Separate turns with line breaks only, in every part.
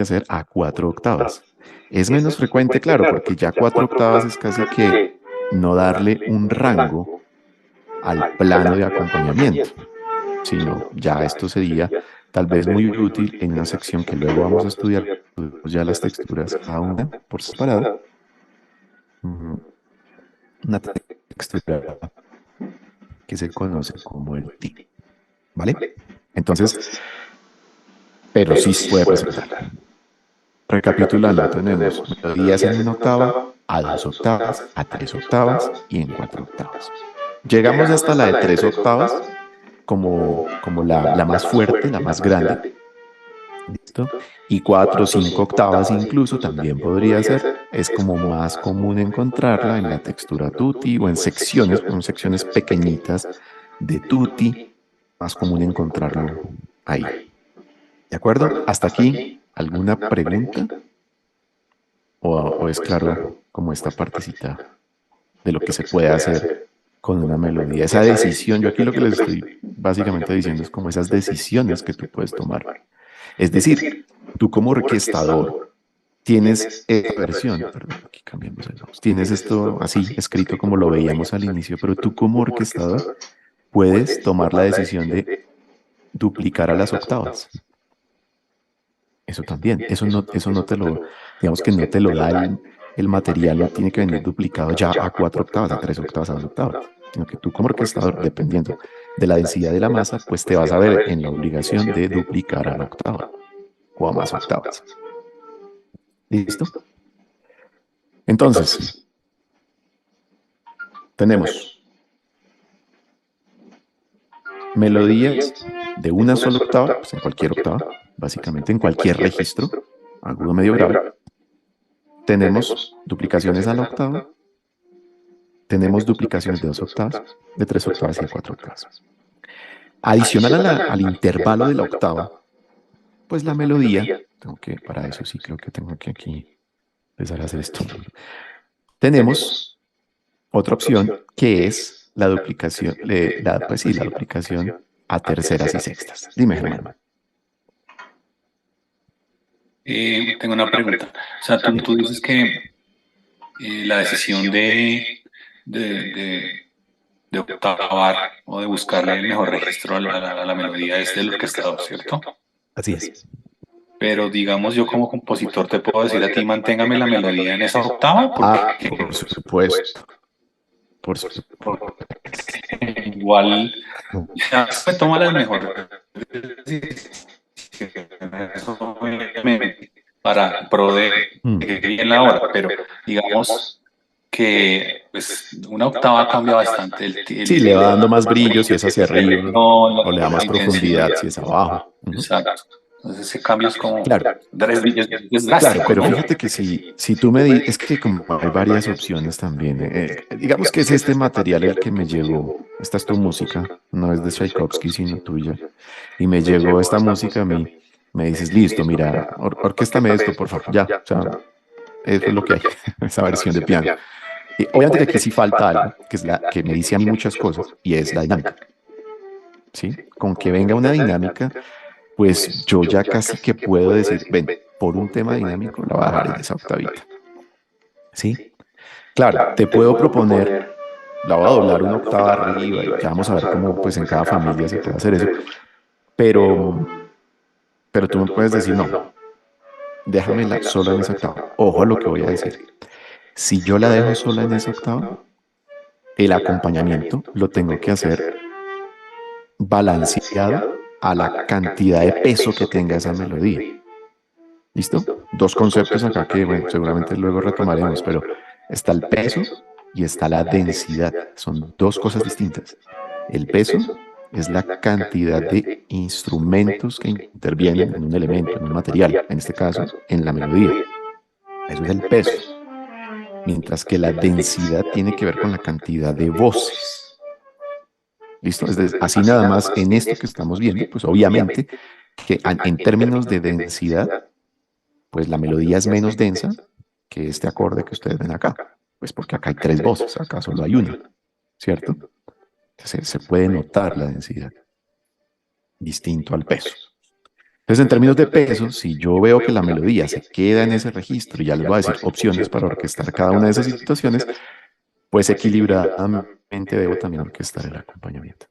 hacer a 4 octavas. Es menos frecuente, claro, porque ya 4 octavas es casi que no darle un rango al plano de acompañamiento, sino ya esto sería tal vez muy útil en una sección que luego vamos a estudiar ya las texturas cada una por separado. Una textura que se conoce como el ti, ¿vale? Entonces, pero sí se puede presentar. Recapitulando, tenemos melodías en 1 octava, a 2 octavas, a 3 octavas y en 4 octavas. Llegamos hasta la de 3 octavas como la más fuerte, la más grande. ¿Listo? Y 4 o 5 octavas incluso también podría ser. Es como más común encontrarla en la textura tutti o en secciones pequeñitas de tutti. Más común encontrarlo ahí. ¿De acuerdo? Hasta aquí, ¿alguna pregunta? ¿O es claro como esta partecita de lo que se puede hacer con una melodía? Esa decisión, yo aquí lo que les estoy básicamente diciendo es como esas decisiones que tú puedes tomar. Es decir, tú como orquestador tienes esta versión, perdón, aquí cambiamos el mouse, tienes esto así escrito como lo veíamos al inicio, pero tú como orquestador puedes tomar la decisión de duplicar a las octavas. Eso también, eso no te lo, digamos que no te lo da el material, no tiene que venir duplicado ya a 4 octavas, a 3 octavas, a 2 octavas, sino que tú como orquestador, dependiendo de la densidad de la masa, pues te vas a ver en la obligación de duplicar a la octava o a más octavas. ¿Listo? Entonces, tenemos melodías de una sola octava, pues en cualquier octava, básicamente en cualquier registro, agudo, medio, grave. Tenemos duplicaciones a la octava, tenemos duplicaciones de 2 octavas, de 3 octavas y de 4 octavas. Adicional al intervalo de la octava, pues la melodía, para eso sí creo que tengo que aquí empezar a hacer esto. Tenemos otra opción que es la duplicación, pues sí, la duplicación a terceras y sextas. Dime, Germán.
Tengo una pregunta. O sea, tú dices que la decisión de, de octavar o de buscarle el mejor registro a la melodía es del orquestador, ¿cierto?
Así es.
Pero digamos, yo como compositor te puedo decir a ti, manténgame la melodía en esa octava,
Ah,
porque
por supuesto. Por supuesto.
igual ya me toma las mejores obviamente, para pro de que bien la hora, pero digamos que pues una octava cambia bastante
Sí, le va dando más brillo si es hacia arriba o le da
la
más profundidad si es
intensidad.
abajo.
Exacto. Entonces ese cambio es como
Claro,
es
claro,
drástico,
pero
¿no?
fíjate que si tú me dices, es que como hay varias opciones también, digamos que es este material el que me llegó, esta es tu música, no es de Tchaikovsky, sino tuya, y me llegó esta música a mí, me dices, listo, mira, orquéstame esto, por favor, ya, o sea, eso es lo que hay, esa versión de piano. Y obviamente que aquí sí falta algo, que es la que me dice a mí muchas cosas, y es la dinámica, ¿sí? Con que venga una dinámica, pues yo ya casi que puedo decir, ven, por un tema dinámico la voy a dejar en esa octavita, ¿sí? Claro, te puedo proponer, la voy a doblar 1 octava arriba y ya vamos a ver cómo pues en cada familia se puede hacer eso, pero, pero tú me puedes decir, no, déjamela sola en esa octava. Ojo a lo que voy a decir. Si yo la dejo sola en esa octava, el acompañamiento lo tengo que hacer balanceado a la cantidad de peso que tenga esa melodía. ¿Listo? Dos conceptos acá que, bueno, seguramente luego retomaremos, pero está el peso y está la densidad. Son dos cosas distintas. El peso es la cantidad de instrumentos que intervienen en un elemento, en un material, en este caso, en la melodía. Eso es el peso. Mientras que la densidad tiene que ver con la cantidad de voces. ¿Listo? Así nada más en esto que estamos viendo, pues obviamente que en términos de densidad, pues la melodía es menos densa que este acorde que ustedes ven acá. Pues porque acá hay 3 voces, acá solo hay una, ¿cierto? Entonces se puede notar la densidad, distinto al peso. Entonces, en términos de peso, si yo veo que la melodía se queda en ese registro, y ya les voy a decir opciones para orquestar cada una de esas situaciones, pues equilibradamente debo también orquestar el acompañamiento.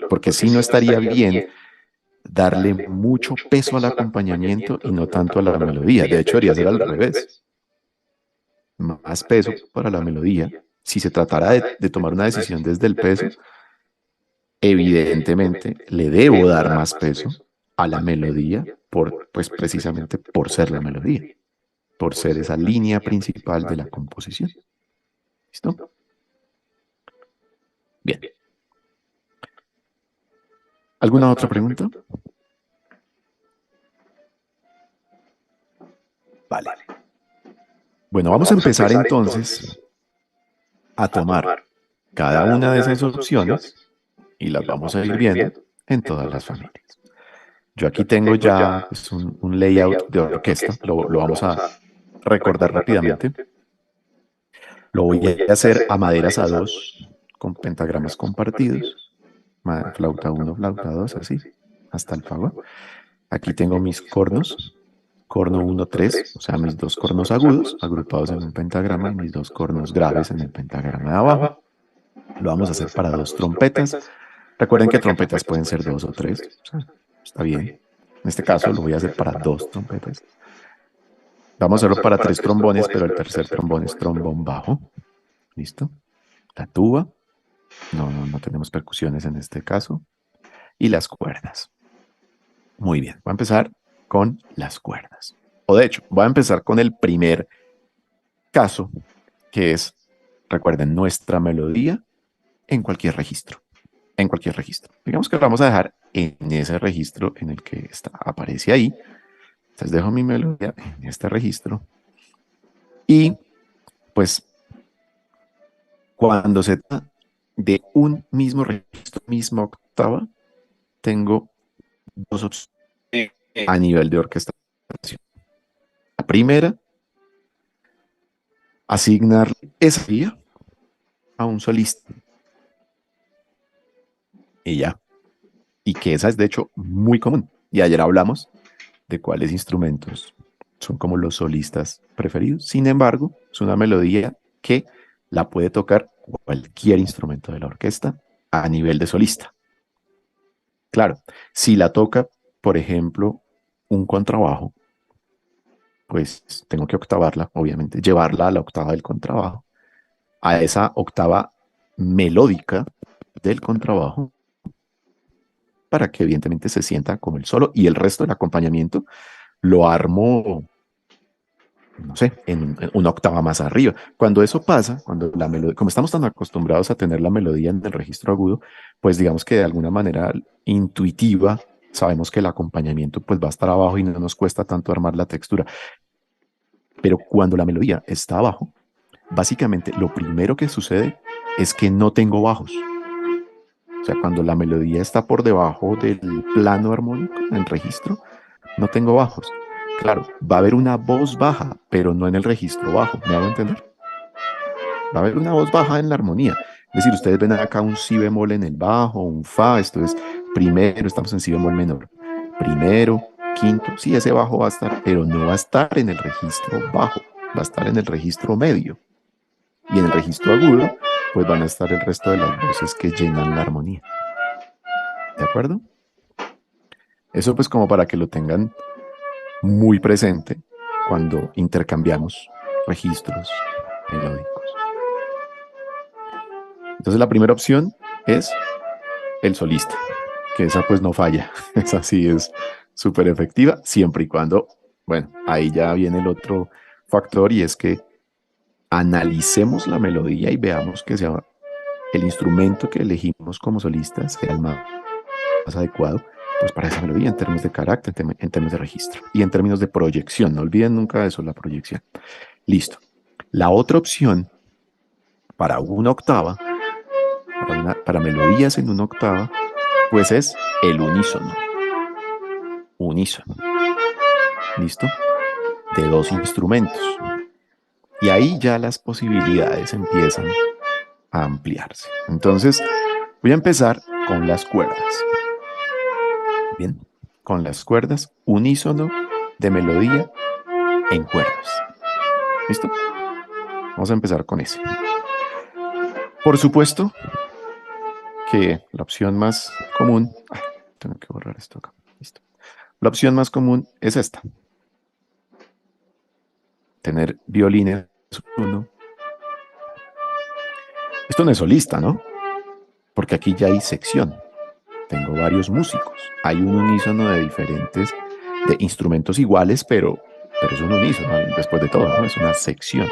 Porque si no estaría bien darle mucho peso al acompañamiento y no tanto a la melodía. De hecho, debería ser al revés. Más peso para la melodía. Si se tratara de tomar una decisión desde el peso, evidentemente le debo dar más peso a la melodía, pues precisamente por ser la melodía, por ser esa línea principal de la composición. ¿Listo? Bien. ¿Alguna otra pregunta? Vale. Bueno, vamos a empezar entonces a tomar cada una de esas opciones y las vamos a ir viendo en todas las familias. Yo aquí tengo ya pues, un layout de orquesta, lo vamos a recordar rápidamente. Lo voy a hacer a maderas a 2 con pentagramas compartidos, flauta 1, flauta 2, así, hasta el fa. Aquí tengo mis cornos, corno 1, 3, o sea, mis 2 cornos agudos agrupados en un pentagrama y mis 2 cornos graves en el pentagrama de abajo. Lo vamos a hacer para 2 trompetas. Recuerden que trompetas pueden ser 2 o 3, o sea, está bien. En este caso lo voy a hacer para 2 trompetas. Vamos a hacerlo para 3 trombones, pero el tercer trombón es trombón bajo. ¿Listo? La tuba. No tenemos percusiones en este caso. Y las cuerdas. Muy bien, voy a empezar con las cuerdas. O de hecho, voy a empezar con el primer caso, que es, recuerden, nuestra melodía en cualquier registro. En cualquier registro. Digamos que lo vamos a dejar en ese registro en el que aparece ahí. Entonces dejo mi melodía en este registro. Y pues cuando se trata de un mismo registro, misma octava, tengo 2 opciones a nivel de orquestación. La primera, asignar esa vía a un solista. Y ya. Y que esa es de hecho muy común. Y ayer hablamos de cuáles instrumentos son como los solistas preferidos. Sin embargo, es una melodía que la puede tocar cualquier instrumento de la orquesta a nivel de solista. Claro, si la toca, por ejemplo, un contrabajo, pues tengo que octavarla, obviamente, llevarla a la octava del contrabajo, a esa octava melódica del contrabajo, para que evidentemente se sienta como el solo y el resto del acompañamiento lo armo, no sé, en una octava más arriba. Cuando eso pasa, cuando la melodía, como estamos tan acostumbrados a tener la melodía en el registro agudo, pues digamos que de alguna manera intuitiva sabemos que el acompañamiento pues va a estar abajo y no nos cuesta tanto armar la textura. Pero cuando la melodía está abajo, básicamente lo primero que sucede es que no tengo bajos. O sea, cuando la melodía está por debajo del plano armónico en el registro, no tengo bajos. Claro, va a haber una voz baja, pero no en el registro bajo. ¿Me hago entender? Va a haber una voz baja en la armonía. Es decir, ustedes ven acá un si bemol en el bajo, un fa, esto es primero, estamos en si bemol menor. Primero, quinto, sí, ese bajo va a estar, pero no va a estar en el registro bajo, va a estar en el registro medio. Y en el registro agudo, pues van a estar el resto de las voces que llenan la armonía. ¿De acuerdo? Eso pues como para que lo tengan muy presente cuando intercambiamos registros melódicos. Entonces la primera opción es el solista, que esa pues no falla, esa sí es súper efectiva, siempre y cuando, bueno, ahí ya viene el otro factor y es que analicemos la melodía y veamos que sea el instrumento que elegimos como solista sea el más adecuado pues para esa melodía en términos de carácter, en términos de registro y en términos de proyección. No olviden nunca eso, la proyección. Listo. La otra opción para una octava, para melodías en una octava, pues es el unísono. Unísono. ¿Listo? De 2 instrumentos. Y ahí ya las posibilidades empiezan a ampliarse. Entonces, voy a empezar con las cuerdas. Bien, con las cuerdas, unísono de melodía en cuerdas. ¿Listo? Vamos a empezar con ese. Por supuesto que la opción más común... tengo que borrar esto acá. Listo. La opción más común es esta. Tener violines uno. Esto no es solista, ¿no? Porque aquí ya hay sección. Tengo varios músicos. Hay un unísono de diferentes, de instrumentos iguales, pero es un unísono, después de todo, ¿no? Es una sección.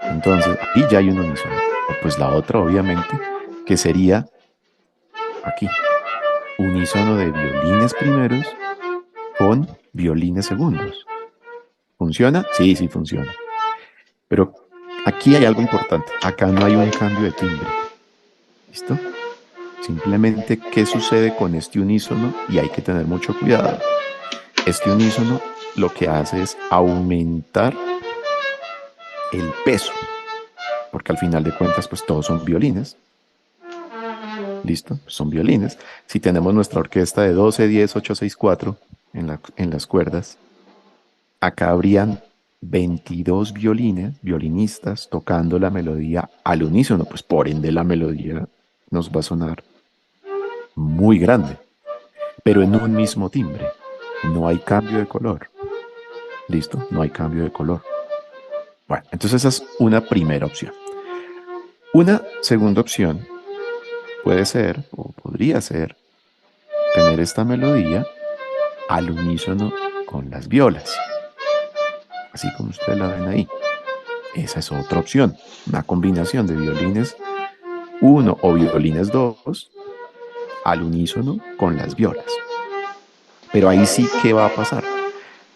Entonces, aquí ya hay un unísono. Pues la otra, obviamente, que sería aquí. Unísono de violines primeros con violines segundos. ¿Funciona? Sí, sí funciona. Pero aquí hay algo importante. Acá no hay un cambio de timbre. ¿Listo? Simplemente, ¿qué sucede con este unísono? Y hay que tener mucho cuidado. Este unísono lo que hace es aumentar el peso. Porque al final de cuentas, pues todos son violines. ¿Listo? Pues son violines. Si tenemos nuestra orquesta de 12, 10, 8, 6, 4 en las cuerdas, acá habrían 22 violinistas tocando la melodía al unísono, pues por ende la melodía nos va a sonar muy grande, pero en un mismo timbre. No hay cambio de color. ¿Listo? No hay cambio de color. Bueno, entonces esa es una primera opción. Una segunda opción puede ser, o podría ser, tener esta melodía al unísono con las violas, así como ustedes la ven ahí. Esa es otra opción, una combinación de violines 1 o violines 2 al unísono con las violas. Pero ahí sí, ¿qué va a pasar?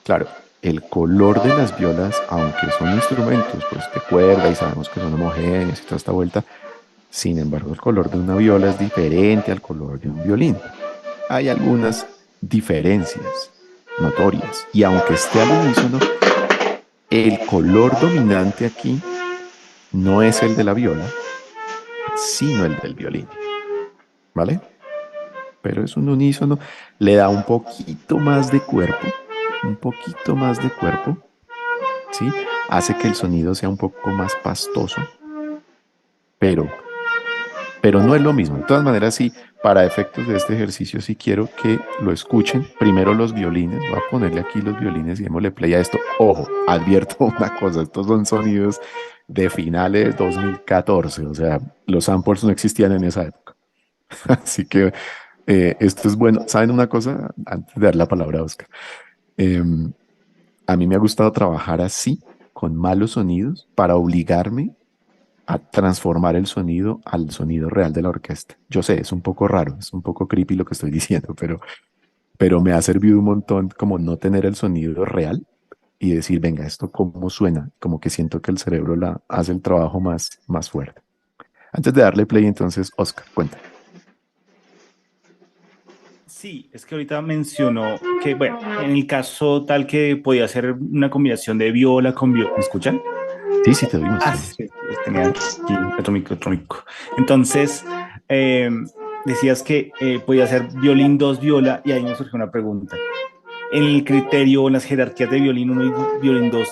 Claro, el color de las violas, aunque son instrumentos pues de cuerda y sabemos que son homogéneos y toda esta vuelta, sin embargo el color de una viola es diferente al color de un violín. Hay algunas diferencias notorias y aunque esté al unísono, el color dominante aquí no es el de la viola, sino el del violín, ¿vale? Pero es un unísono, le da un poquito más de cuerpo, un poquito más de cuerpo, ¿sí? Hace que el sonido sea un poco más pastoso, pero, pero no es lo mismo. De todas maneras, sí, para efectos de este ejercicio, sí quiero que lo escuchen. Primero los violines, voy a ponerle aquí los violines y démosle play a esto. Ojo, advierto una cosa, estos son sonidos de finales 2014, o sea, los samples no existían en esa época. Así que esto es bueno. ¿Saben una cosa? Antes de dar la palabra a Oscar. Eh, a mí me ha gustado trabajar así, con malos sonidos, para obligarme a transformar el sonido al sonido real de la orquesta. Yo sé, es un poco raro, es un poco creepy lo que estoy diciendo, pero me ha servido un montón como no tener el sonido real y decir, venga, ¿esto cómo suena? Como que siento que el cerebro hace el trabajo más fuerte. Antes de darle play, entonces, Oscar, cuenta.
Sí, es que ahorita mencionó que, bueno, en el caso tal que podía ser una combinación de viola con viola. ¿Me escuchan?
Sí, sí, te oímos.
Sí, tenía aquí otro micro. Entonces, eh, decías que podía ser violín 2 viola, y ahí me surgió una pregunta. En el criterio, en las jerarquías de violín uno y violín 2,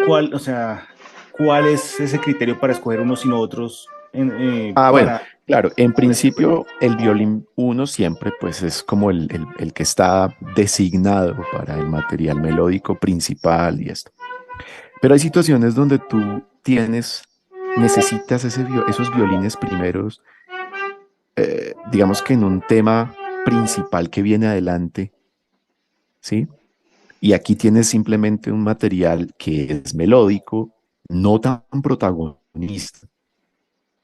¿cuál, o sea, cuál es ese criterio para escoger unos y no otros
Bueno,
para...
claro, en principio el violín uno siempre pues es como el que está designado para el material melódico principal y esto. Pero hay situaciones donde tú necesitas esos violines primeros, digamos que en un tema principal que viene adelante, ¿sí? Y aquí tienes simplemente un material que es melódico, no tan protagonista,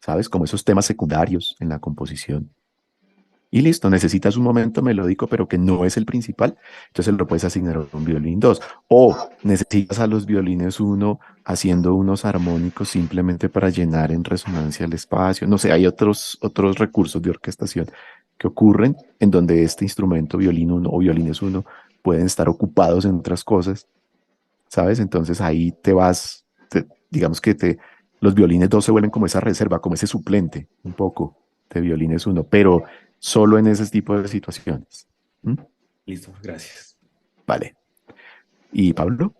¿sabes? Como esos temas secundarios en la composición. Y listo, necesitas un momento melódico, pero que no es el principal, entonces lo puedes asignar a un violín 2. O necesitas a los violines uno haciendo unos armónicos simplemente para llenar en resonancia el espacio. No sé, hay otros recursos de orquestación que ocurren en donde este instrumento, violín uno o violines uno, pueden estar ocupados en otras cosas, ¿sabes? Entonces ahí te vas, digamos que los violines 2 se vuelven como esa reserva, como ese suplente, un poco de violines uno, pero solo en ese tipo de situaciones. ¿Mm?
Listo, gracias.
Vale. ¿Y Pablo?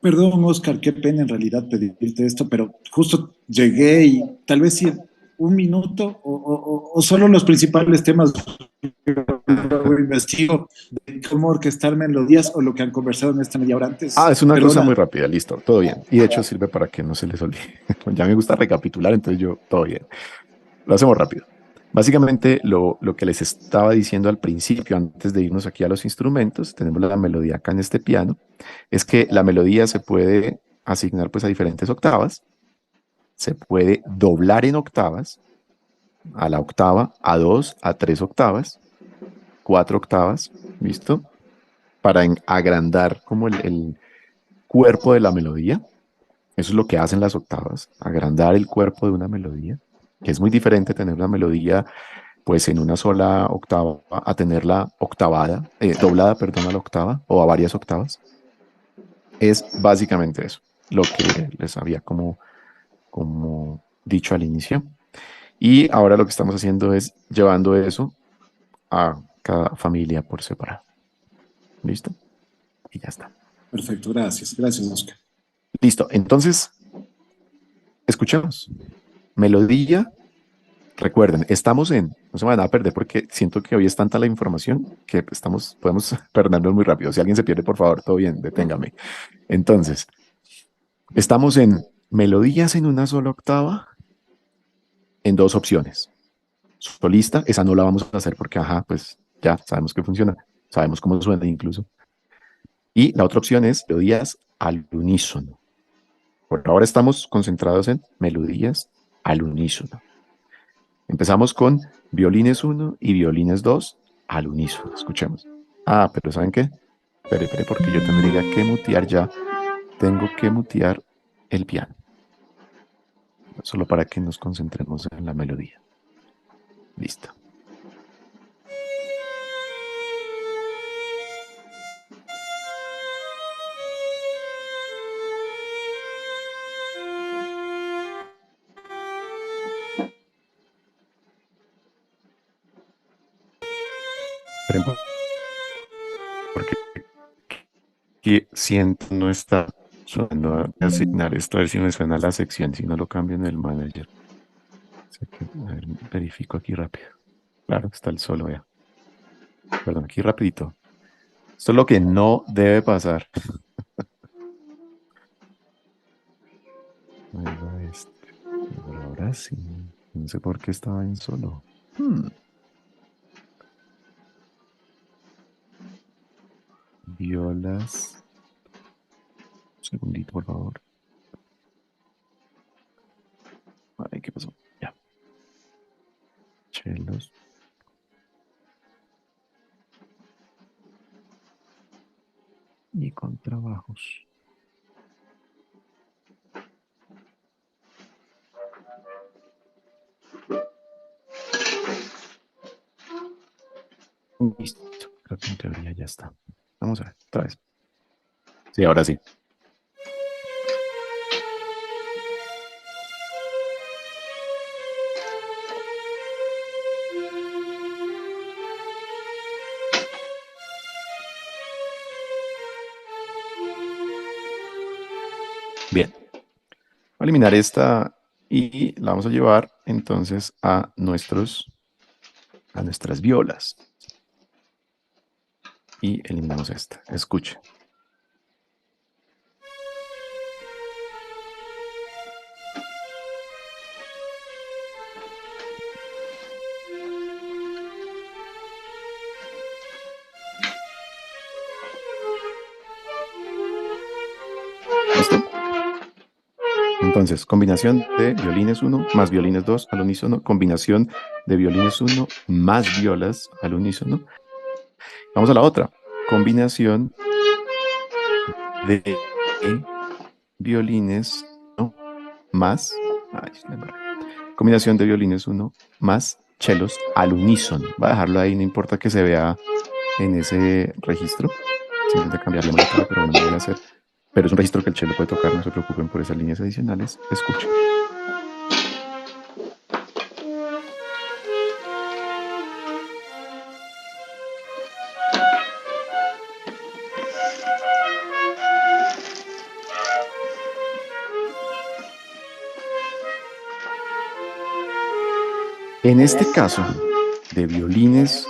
Perdón, Oscar, qué pena en realidad pedirte esto, pero justo llegué y tal vez si un minuto o solo los principales temas luego investigo de cómo orquestar melodías o lo que han conversado en esta media hora antes.
Es una cosa
Perdona.
muy rápida, listo, todo bien. Y de hecho sirve para que no se les olvide. Ya me gusta recapitular, entonces yo, todo bien. Lo hacemos rápido. Básicamente, lo que les estaba diciendo al principio, antes de irnos aquí a los instrumentos, tenemos la melodía acá en este piano, es que la melodía se puede asignar pues a diferentes octavas, se puede doblar en octavas, a la octava, a dos, a tres octavas, cuatro octavas, ¿listo? Para agrandar como el cuerpo de la melodía. Eso es lo que hacen las octavas, agrandar el cuerpo de una melodía, que es muy diferente tener una melodía pues en una sola octava a tenerla octavada, doblada, perdón, a la octava o a varias octavas. Es básicamente eso, lo que les había como dicho al inicio. Y ahora lo que estamos haciendo es llevando eso a cada familia por separado. ¿Listo? Y ya está.
Perfecto, gracias. Gracias, Oscar.
Listo. Entonces, escuchemos. Melodía. Recuerden, estamos no se van a perder porque siento que hoy es tanta la información que podemos perdernos muy rápido. Si alguien se pierde, por favor, todo bien, deténgame. Entonces, estamos en melodías en una sola octava en dos opciones. Solista, esa no la vamos a hacer porque, pues ya sabemos que funciona, sabemos cómo suena incluso. Y la otra opción es melodías al unísono. Por ahora estamos concentrados en melodías al unísono. Empezamos con violines 1 y violines 2 al unísono. Escuchemos. Pero ¿saben qué? Espere, porque yo tendría que mutear ya. Tengo que mutear el piano. Solo para que nos concentremos en la melodía. Listo. Esperen, porque aquí siento no está sonando a asignar esto, a ver si me suena la sección, si no lo cambio en el manager. A ver, verifico aquí rápido. Claro, está el solo ya. Perdón, aquí rapidito. Esto es lo que no debe pasar. Ahí va este. Pero ahora sí. No sé por qué estaba en solo. Violas. Un segundito, por favor. Ay, ¿qué pasó? Ya. Chelos. Y contrabajos. Listo. Creo que en teoría ya está. Vamos a ver, otra vez. Sí, ahora sí. Bien. Voy a eliminar esta y la vamos a llevar entonces a nuestras violas. Y eliminamos esta. Escuche. ¿Listo? Entonces, combinación de violines 1 más violines 2 al unísono, combinación de violines 1 más violas al unísono. Vamos a la otra. Combinación de violines 1 más. Combinación de violines 1 más chelos al unísono. Va a dejarlo ahí, no importa que se vea en ese registro. Simplemente cambiarle la cara, pero no lo voy a hacer. Pero es un registro que el chelo puede tocar, no se preocupen por esas líneas adicionales. Escuchen. En este caso, de violines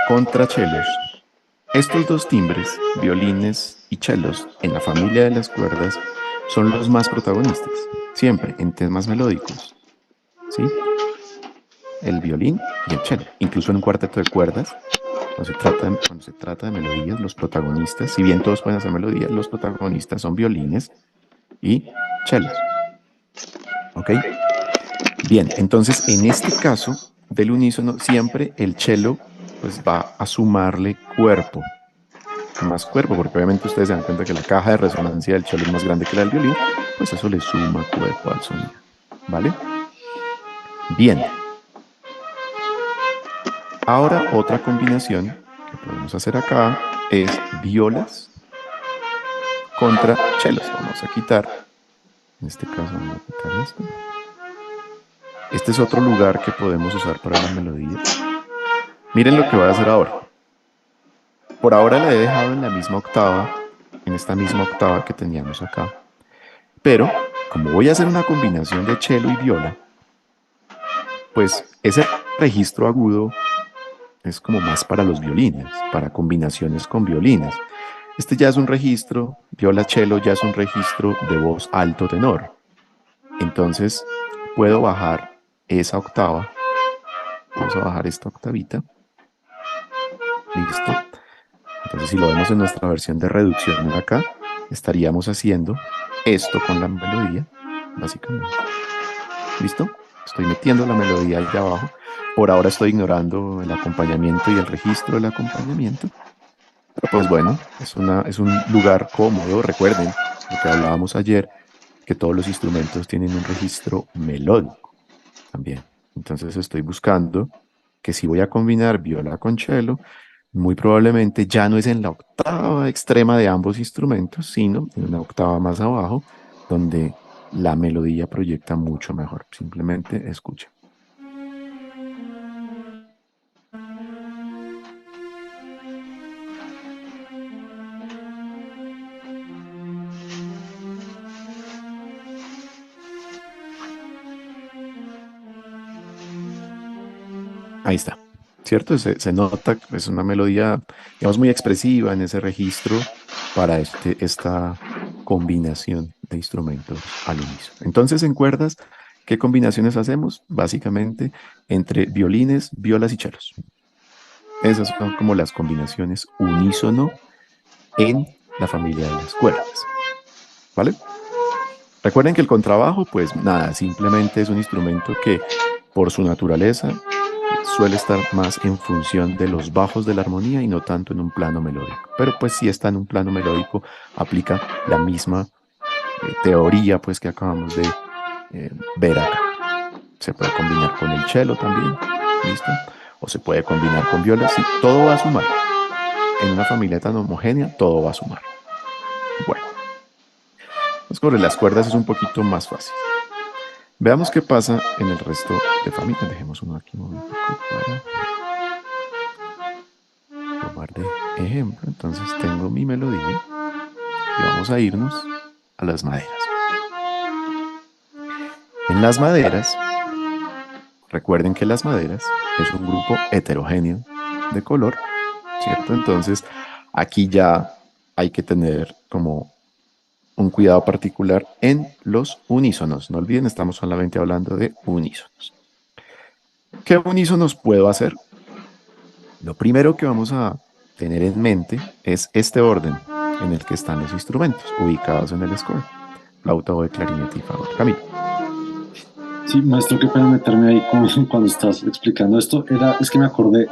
contra chelos, estos dos timbres, violines y chelos, en la familia de las cuerdas, son los más protagonistas, siempre en temas melódicos, ¿sí? El violín y el cello, incluso en un cuarteto de cuerdas, cuando se trata de melodías, los protagonistas, si bien todos pueden hacer melodías, los protagonistas son violines y chelos. ¿Ok? Bien, entonces en este caso del unísono, siempre el cello pues va a sumarle cuerpo, más cuerpo, porque obviamente ustedes se dan cuenta que la caja de resonancia del cello es más grande que la del violín, pues eso le suma cuerpo al sonido, ¿vale? Bien. Ahora otra combinación que podemos hacer acá es violas contra chelos. Vamos a quitar, en este caso vamos a quitar esto. Este es otro lugar que podemos usar para la melodía. Miren lo que voy a hacer ahora. Por ahora la he dejado en la misma octava, en esta misma octava que teníamos acá. Pero, como voy a hacer una combinación de cello y viola, pues ese registro agudo es como más para los violines, para combinaciones con violines. Este ya es un registro, viola cello ya es un registro de voz alto tenor. Entonces, puedo bajar esa octava. Vamos a bajar esta octavita. Listo. Entonces, si lo vemos en nuestra versión de reducción acá, estaríamos haciendo esto con la melodía, básicamente. ¿Listo? Estoy metiendo la melodía ahí de abajo. Por ahora estoy ignorando el acompañamiento y el registro del acompañamiento. Pero pues bueno, es un lugar cómodo. Recuerden lo que hablábamos ayer, que todos los instrumentos tienen un registro melódico también. Entonces estoy buscando que si voy a combinar viola con cello, muy probablemente ya no es en la octava extrema de ambos instrumentos, sino en una octava más abajo, donde la melodía proyecta mucho mejor. Simplemente escuchen. Ahí está, ¿cierto? Se nota que es una melodía, digamos, muy expresiva en ese registro para esta combinación de instrumentos al unísono. Entonces, en cuerdas, ¿qué combinaciones hacemos? Básicamente entre violines, violas y chelos. Esas son como las combinaciones unísono en la familia de las cuerdas. ¿Vale? Recuerden que el contrabajo, pues nada, simplemente es un instrumento que por su naturaleza suele estar más en función de los bajos de la armonía y no tanto en un plano melódico. Pero pues si está en un plano melódico, aplica la misma teoría pues que acabamos de ver acá. Se puede combinar con el cello también, ¿listo? O se puede combinar con violas, sí, todo va a sumar. En una familia tan homogénea, todo va a sumar. Bueno, pues sobre las cuerdas es un poquito más fácil. Veamos qué pasa en el resto de familias. Dejemos uno aquí un momento para tomar de ejemplo. Entonces tengo mi melodía y vamos a irnos a las maderas. En las maderas, recuerden que las maderas es un grupo heterogéneo de color, ¿cierto? Entonces aquí ya hay que tener como un cuidado particular en los unísonos. No olviden, estamos solamente hablando de unísonos. ¿Qué unísonos puedo hacer? Lo primero que vamos a tener en mente es este orden en el que están los instrumentos ubicados en el score. Flauta, oboe, clarinete y fagot. Camilo.
Sí, maestro, qué pena meterme ahí cuando estás explicando esto. Es que me acordé,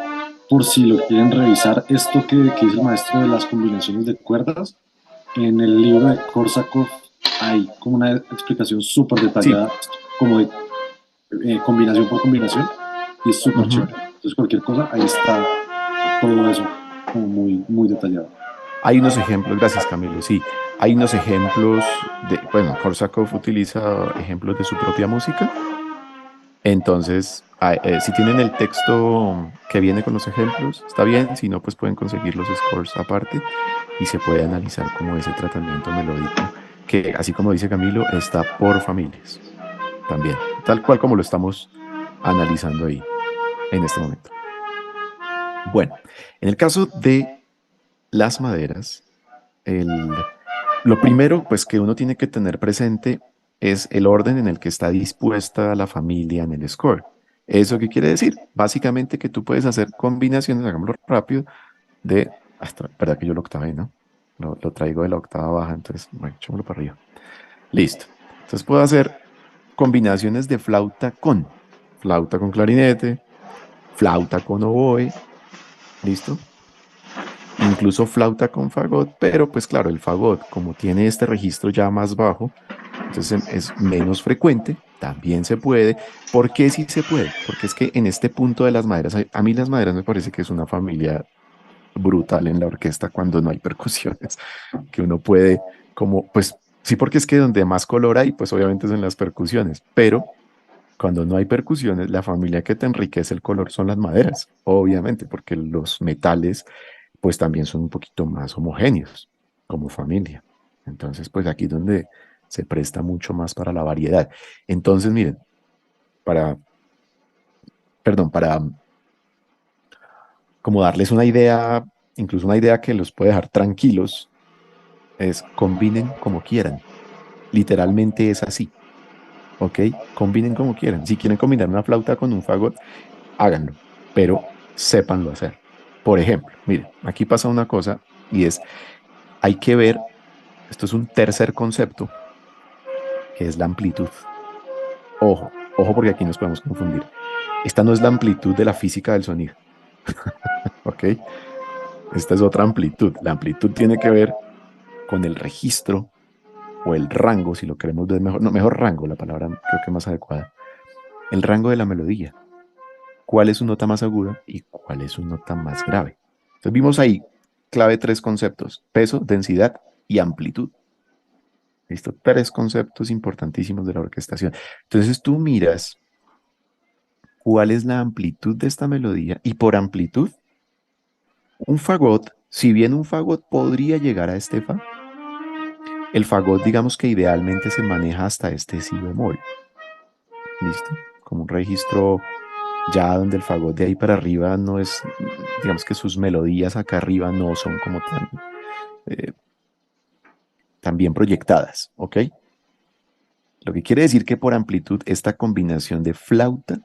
por si lo quieren revisar, esto que dice el maestro de las combinaciones de cuerdas. En el libro de Korsakov hay como una explicación súper detallada, sí, como de combinación por combinación, y es súper chévere. Entonces, cualquier cosa, ahí está todo eso, como muy, muy detallado.
Hay unos ejemplos, gracias Camilo, sí, hay unos ejemplos bueno, Korsakov utiliza ejemplos de su propia música, entonces, si tienen el texto que viene con los ejemplos, está bien, si no, pues pueden conseguir los scores aparte y se puede analizar como ese tratamiento melódico, que así como dice Camilo, está por familias, también, tal cual como lo estamos analizando ahí en este momento. Bueno, en el caso de las maderas, lo primero pues que uno tiene que tener presente es el orden en el que está dispuesta la familia en el score. ¿Eso qué quiere decir? Básicamente que tú puedes hacer combinaciones, hagámoslo rápido, de... verdad que yo lo octavé, ¿no? Lo traigo de la octava baja, entonces, bueno, echémoslo para arriba. Listo. Entonces puedo hacer combinaciones de flauta con clarinete, flauta con oboe, ¿listo? Incluso flauta con fagot, pero pues claro, el fagot, como tiene este registro ya más bajo, entonces es menos frecuente, también se puede. ¿Por qué sí se puede? Porque es que en este punto de las maderas, a mí las maderas me parece que es una familia brutal en la orquesta cuando no hay percusiones, que uno puede como, pues sí, porque es que donde más color hay, pues obviamente es en las percusiones, pero cuando no hay percusiones, la familia que te enriquece el color son las maderas, obviamente, porque los metales pues también son un poquito más homogéneos como familia. Entonces, pues aquí es donde se presta mucho más para la variedad. Entonces, miren, para como darles una idea, incluso una idea que los puede dejar tranquilos, es combinen como quieran. Literalmente es así, ¿ok? Combinen como quieran. Si quieren combinar una flauta con un fagot, háganlo, pero sépanlo hacer. Por ejemplo, miren, aquí pasa una cosa y es, hay que ver, esto es un tercer concepto, que es la amplitud. Ojo, ojo porque aquí nos podemos confundir. Esta no es la amplitud de la física del sonido, ¿ok? Esta es otra amplitud. La amplitud tiene que ver con el registro o el rango, si lo queremos ver mejor, no, mejor rango, la palabra creo que es más adecuada. El rango de la melodía. ¿Cuál es su nota más aguda y cuál es su nota más grave? Entonces vimos ahí, clave, tres conceptos: peso, densidad y amplitud. ¿Listo? Tres conceptos importantísimos de la orquestación. Entonces tú miras cuál es la amplitud de esta melodía y por amplitud, un fagot, si bien un fagot podría llegar a este fa, el fagot digamos que idealmente se maneja hasta este si bemol. ¿Listo? Como un registro ya donde el fagot de ahí para arriba no es, digamos que sus melodías acá arriba no son como tan bien proyectadas, ¿ok? Lo que quiere decir que por amplitud esta combinación de flauta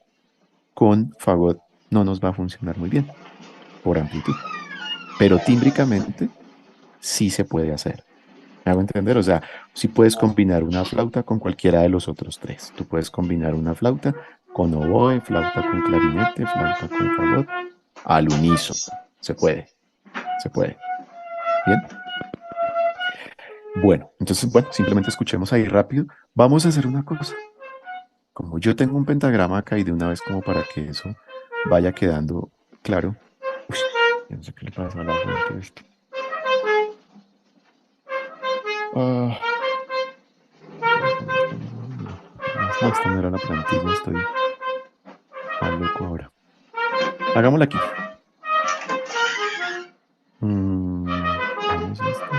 con fagot no nos va a funcionar muy bien, por amplitud. Pero tímbricamente sí se puede hacer. ¿Me hago entender? O sea, sí puedes combinar una flauta con cualquiera de los otros tres. Tú puedes combinar una flauta con oboe, flauta con clarinete, flauta con fagot, al unísono. Se puede, se puede. ¿Bien? Bueno, entonces, bueno, simplemente escuchemos ahí rápido. Vamos a hacer una cosa. Como yo tengo un pentagrama acá y de una vez como para que eso vaya quedando claro. Uy, yo no sé qué le pasa a la gente esto. No, esta no era la plantilla, estoy mal loco ahora. Hagámosla aquí. Vamos a esta.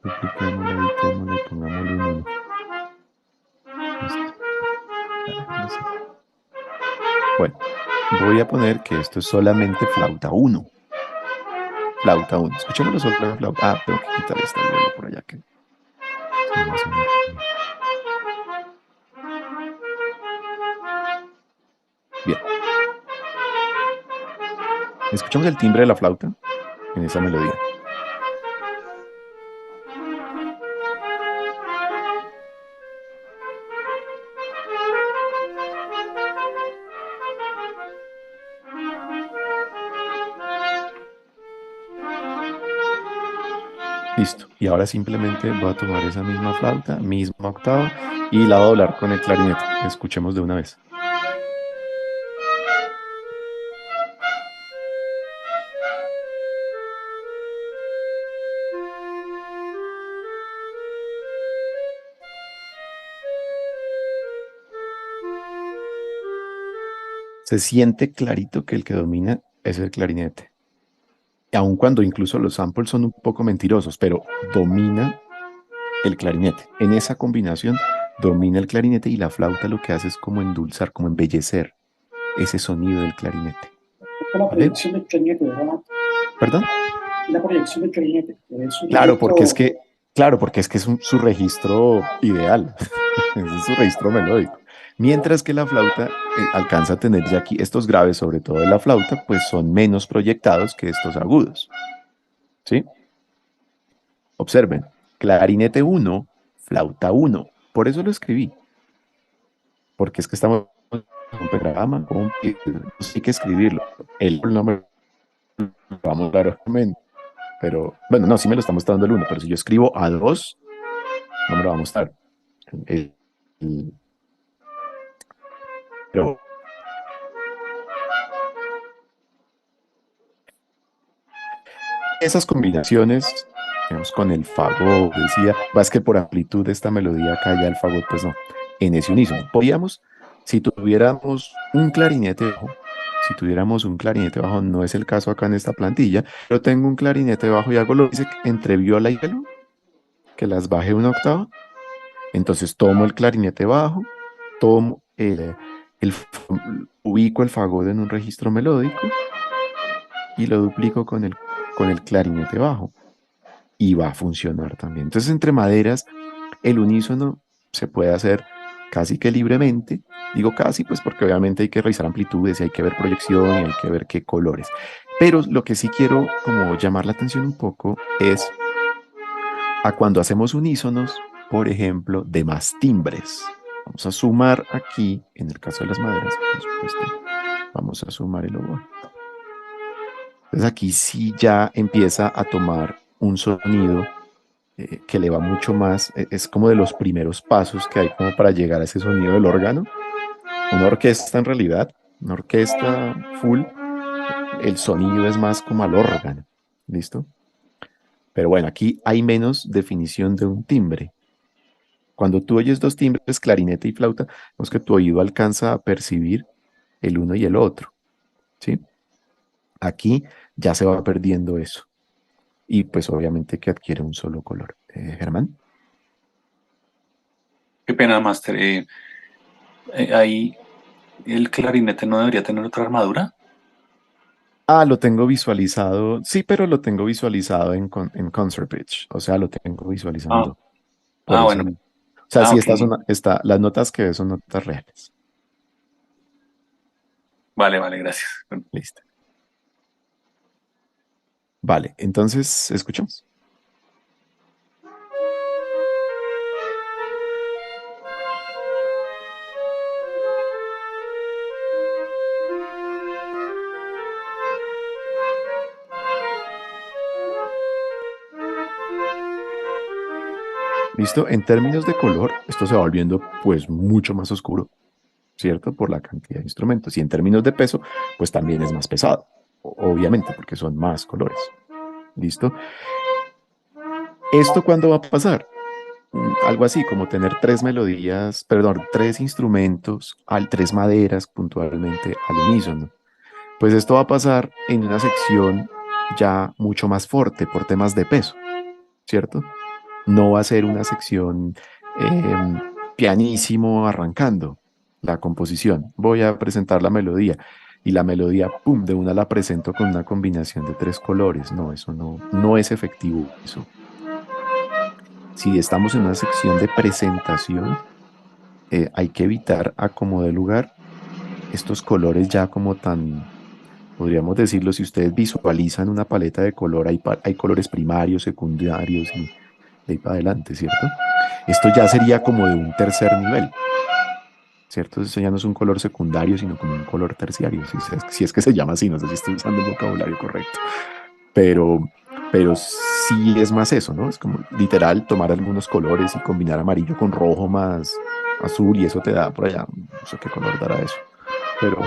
Dupliquémosla, editémosla y pongámosle un 1. Listo. No sé. Bueno, voy a poner que esto es solamente flauta 1. Flauta 1. Escuchémoslo solo en flauta. Ah, tengo que quitar esta luego por allá que se me hace una ruido. Bien. Escuchamos el timbre de la flauta en esa melodía. Listo. Y ahora simplemente voy a tomar esa misma flauta, misma octava, y la voy a doblar con el clarinete. Escuchemos de una vez. Se siente clarito que el que domina es el clarinete. Aun cuando incluso los samples son un poco mentirosos, pero domina el clarinete. En esa combinación domina el clarinete y la flauta lo que hace es como endulzar, como embellecer ese sonido del clarinete.
La
¿Vale?
proyección del clarinete, ¿verdad?
¿Perdón?
La proyección del clarinete. Es un
Claro,
registro-
porque es que es su registro ideal, ese es su registro melódico. Mientras que la flauta alcanza a tener ya aquí estos graves, sobre todo de la flauta, pues son menos proyectados que estos agudos. ¿Sí? Observen, clarinete 1, flauta 1. Por eso lo escribí. Porque es que estamos en un programa, hay que escribirlo. El nombre lo vamos claramente. Pero, bueno, no, sí me lo está mostrando el 1, pero si yo escribo A2, no me lo va a mostrar. El- el- pero esas combinaciones, digamos, con el fagot, decía, es que por amplitud de esta melodía acá ya el fagot, pues no, en ese unísono. Podríamos, si tuviéramos un clarinete bajo, no es el caso acá en esta plantilla, pero tengo un clarinete bajo y hago lo que dice entre viola y cello, que las baje una octava. Entonces tomo el clarinete bajo, tomo ubico el fagot en un registro melódico y lo duplico con el clarinete bajo. Y va a funcionar también. Entonces, entre maderas, el unísono se puede hacer casi que libremente. Digo casi, pues porque obviamente hay que revisar amplitudes y hay que ver proyección y hay que ver qué colores. Pero lo que sí quiero como llamar la atención un poco es a cuando hacemos unísonos, por ejemplo, de más timbres. Vamos a sumar aquí, en el caso de las maderas, por supuesto, vamos a sumar el oboe. Entonces aquí sí ya empieza a tomar un sonido que le va mucho más, es como de los primeros pasos que hay como para llegar a ese sonido del órgano. Una orquesta en realidad, una orquesta full, el sonido es más como al órgano, ¿listo? Pero bueno, aquí hay menos definición de un timbre. Cuando tú oyes dos timbres, clarinete y flauta, es que tu oído alcanza a percibir el uno y el otro, ¿sí? Aquí ya se va perdiendo eso. Y pues obviamente que adquiere un solo color. Germán.
Qué pena, Master. Ahí el clarinete no debería tener otra armadura.
Ah, lo tengo visualizado. Sí, pero lo tengo visualizado en Concert Pitch. O sea, lo tengo
Ah,
visualizando. Por eso.
bueno.
O sea, sí,
Ok.
las notas que ves son notas reales.
Vale, vale, gracias.
Listo. Vale, entonces, escuchamos. ¿Listo? En términos de color, esto se va volviendo pues mucho más oscuro, ¿cierto? Por la cantidad de instrumentos. Y en términos de peso, pues también es más pesado, obviamente, porque son más colores. ¿Listo? ¿Esto cuándo va a pasar? Algo así como tener tres instrumentos, tres maderas puntualmente al unísono. Pues esto va a pasar en una sección ya mucho más fuerte por temas de peso, ¿cierto? No va a ser una sección pianísimo arrancando la composición. Voy a presentar la melodía y la melodía, pum, de una la presento con una combinación de tres colores. No, eso no es efectivo. Eso. Si estamos en una sección de presentación, hay que evitar a como de lugar estos colores ya como tan, podríamos decirlo, si ustedes visualizan una paleta de color, hay colores primarios, secundarios y de ahí para adelante, ¿cierto? Esto ya sería como de un tercer nivel, ¿cierto? Eso ya no es un color secundario, sino como un color terciario, si es que se llama así, no sé si estoy usando el vocabulario correcto, pero, pero sí es más eso, ¿no? Es como literal tomar algunos colores y combinar amarillo con rojo más azul y eso te da por allá, no sé qué color dará eso, pero,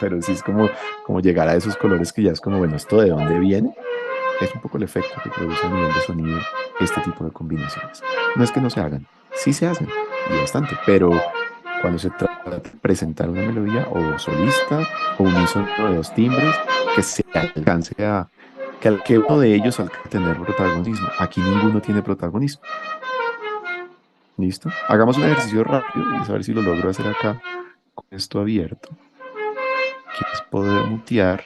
pero sí es como llegar a esos colores que ya es como, bueno, ¿esto de dónde viene? Es un poco el efecto que produce a nivel de sonido este tipo de combinaciones. No es que no se hagan, sí se hacen, y bastante, pero cuando se trata de presentar una melodía o solista o unísono de dos timbres, que se alcance que uno de ellos alcance a tener protagonismo. Aquí ninguno tiene protagonismo. ¿Listo? Hagamos un ejercicio rápido y a ver si lo logro hacer acá con esto abierto. Que es poder mutear.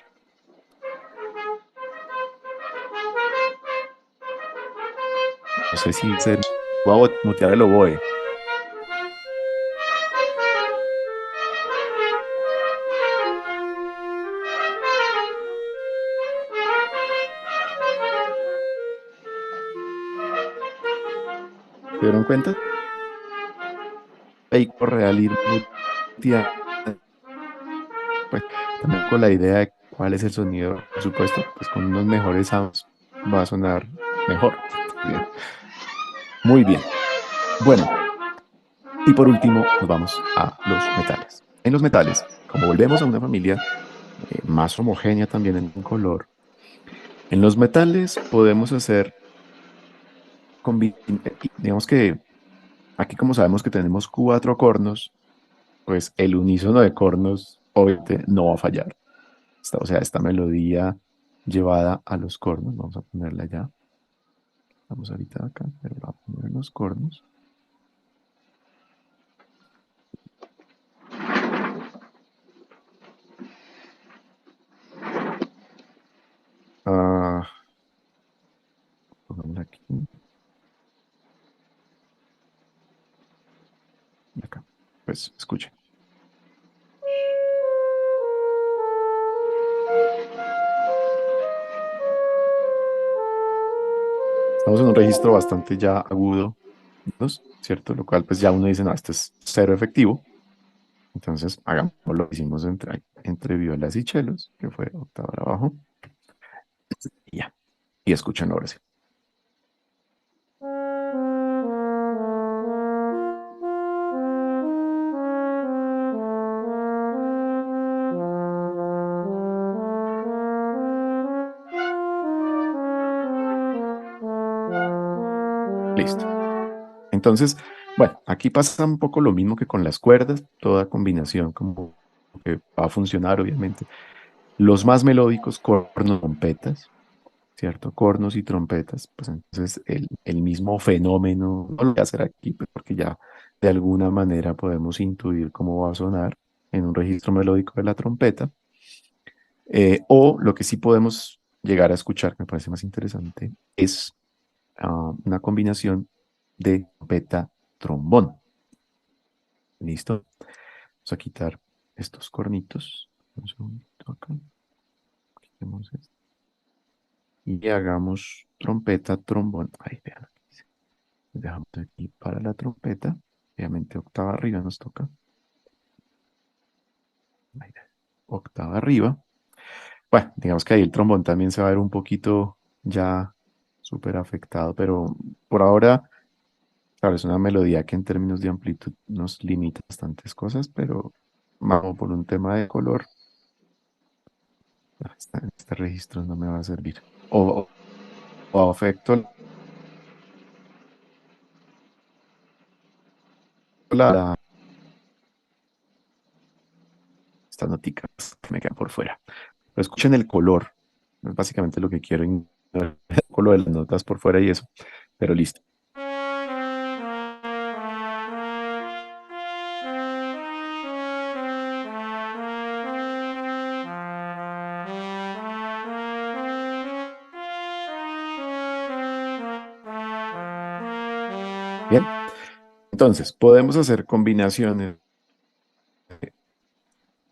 No sé si ser. Voy a mutear el oboe. ¿Se dieron cuenta? Ahí real ir muteando. Pues también con la idea de cuál es el sonido, por supuesto, pues con unos mejores sounds va a sonar mejor. Bien. Muy bien. Bueno, y por último nos vamos a los metales. En los metales, como volvemos a una familia más homogénea también en color, en los metales podemos hacer, digamos que aquí como sabemos que tenemos 4 cornos, pues el unísono de cornos obviamente no va a fallar. O sea, esta melodía llevada a los cornos, vamos a ponerla ya. Vamos ahorita acá, pero la voy a poner en los cornos. Ah, pongámosla aquí. Y acá. Pues escuchen. Estamos en un registro bastante ya agudo, ¿no? ¿Cierto? Lo cual pues ya uno dice, no, esto es cero efectivo. Entonces hagamos lo que hicimos entre violas y chelos, que fue octava abajo. Y ya. Y escuchen ahora sí. Listo. Entonces, bueno, aquí pasa un poco lo mismo que con las cuerdas, toda combinación como que va a funcionar, obviamente. Los más melódicos, cornos, trompetas, ¿cierto? Cornos y trompetas, pues entonces el mismo fenómeno, no lo voy a hacer aquí, pues, porque ya de alguna manera podemos intuir cómo va a sonar en un registro melódico de la trompeta. O lo que sí podemos llegar a escuchar, que me parece más interesante, es una combinación de trompeta-trombón. ¿Listo? Vamos a quitar estos cornitos. Un segundito acá. Quitemos esto. Y hagamos trompeta-trombón. Ahí, vean. Dejamos aquí para la trompeta. Obviamente octava arriba nos toca. Ahí, octava arriba. Bueno, digamos que ahí el trombón también se va a ver un poquito ya súper afectado, pero por ahora, claro, es una melodía que en términos de amplitud nos limita bastantes cosas, pero vamos por un tema de color. Este registro no me va a servir. O afecto estas noticas que me quedan por fuera. Pero escuchen el color. Es básicamente lo que quiero. El color de las notas por fuera y eso. Pero listo. Bien. Entonces, podemos hacer combinaciones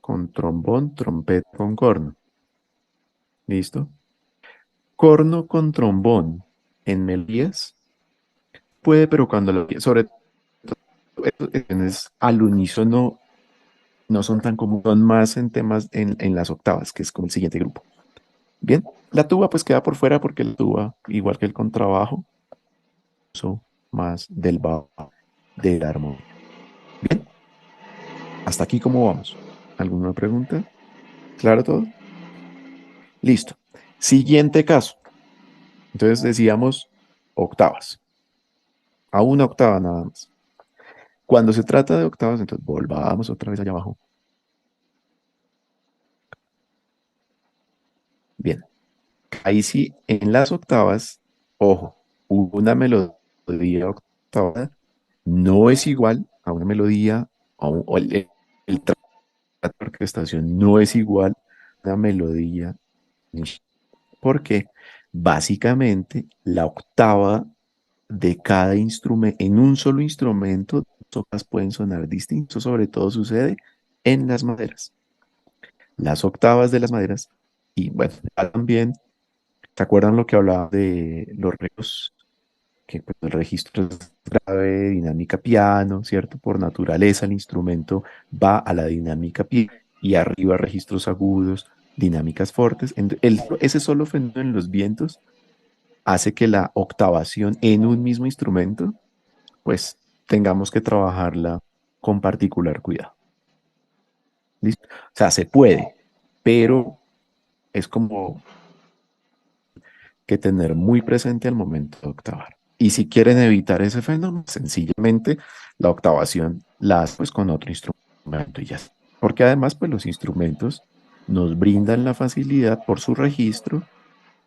con trombón, trompeta con corno. ¿Listo? Corno con trombón en melodías puede, pero cuando sobre todo es al unísono no son tan comunes, son más en temas en las octavas, que es como el siguiente grupo. Bien, la tuba pues queda por fuera porque la tuba, igual que el contrabajo, uso más del bajo de la armonía. Bien, hasta aquí cómo vamos. ¿Alguna pregunta? ¿Claro todo? Listo. Siguiente caso. Entonces decíamos octavas. A una octava nada más. Cuando se trata de octavas, entonces volvamos otra vez allá abajo. Bien. Ahí sí, en las octavas, ojo, hubo una melodía octava no es igual a una melodía, o el trato de orquestación no es igual a una melodía, porque básicamente la octava de cada instrumento, en un solo instrumento, las octavas pueden sonar distintos, sobre todo sucede en las maderas. Las octavas de las maderas, y bueno, también, ¿se acuerdan lo que hablaba de los registros? Que pues, el registro es grave, dinámica piano, ¿cierto? Por naturaleza el instrumento va a la dinámica piano y arriba registros agudos, dinámicas fuertes. Ese solo fenómeno en los vientos hace que la octavación en un mismo instrumento, pues tengamos que trabajarla con particular cuidado. ¿Listo? O sea, se puede, pero es como que tener muy presente al momento de octavar. Y si quieren evitar ese fenómeno, sencillamente la octavación la hacen pues, con otro instrumento y ya está. Porque además, pues los instrumentos nos brindan la facilidad por su registro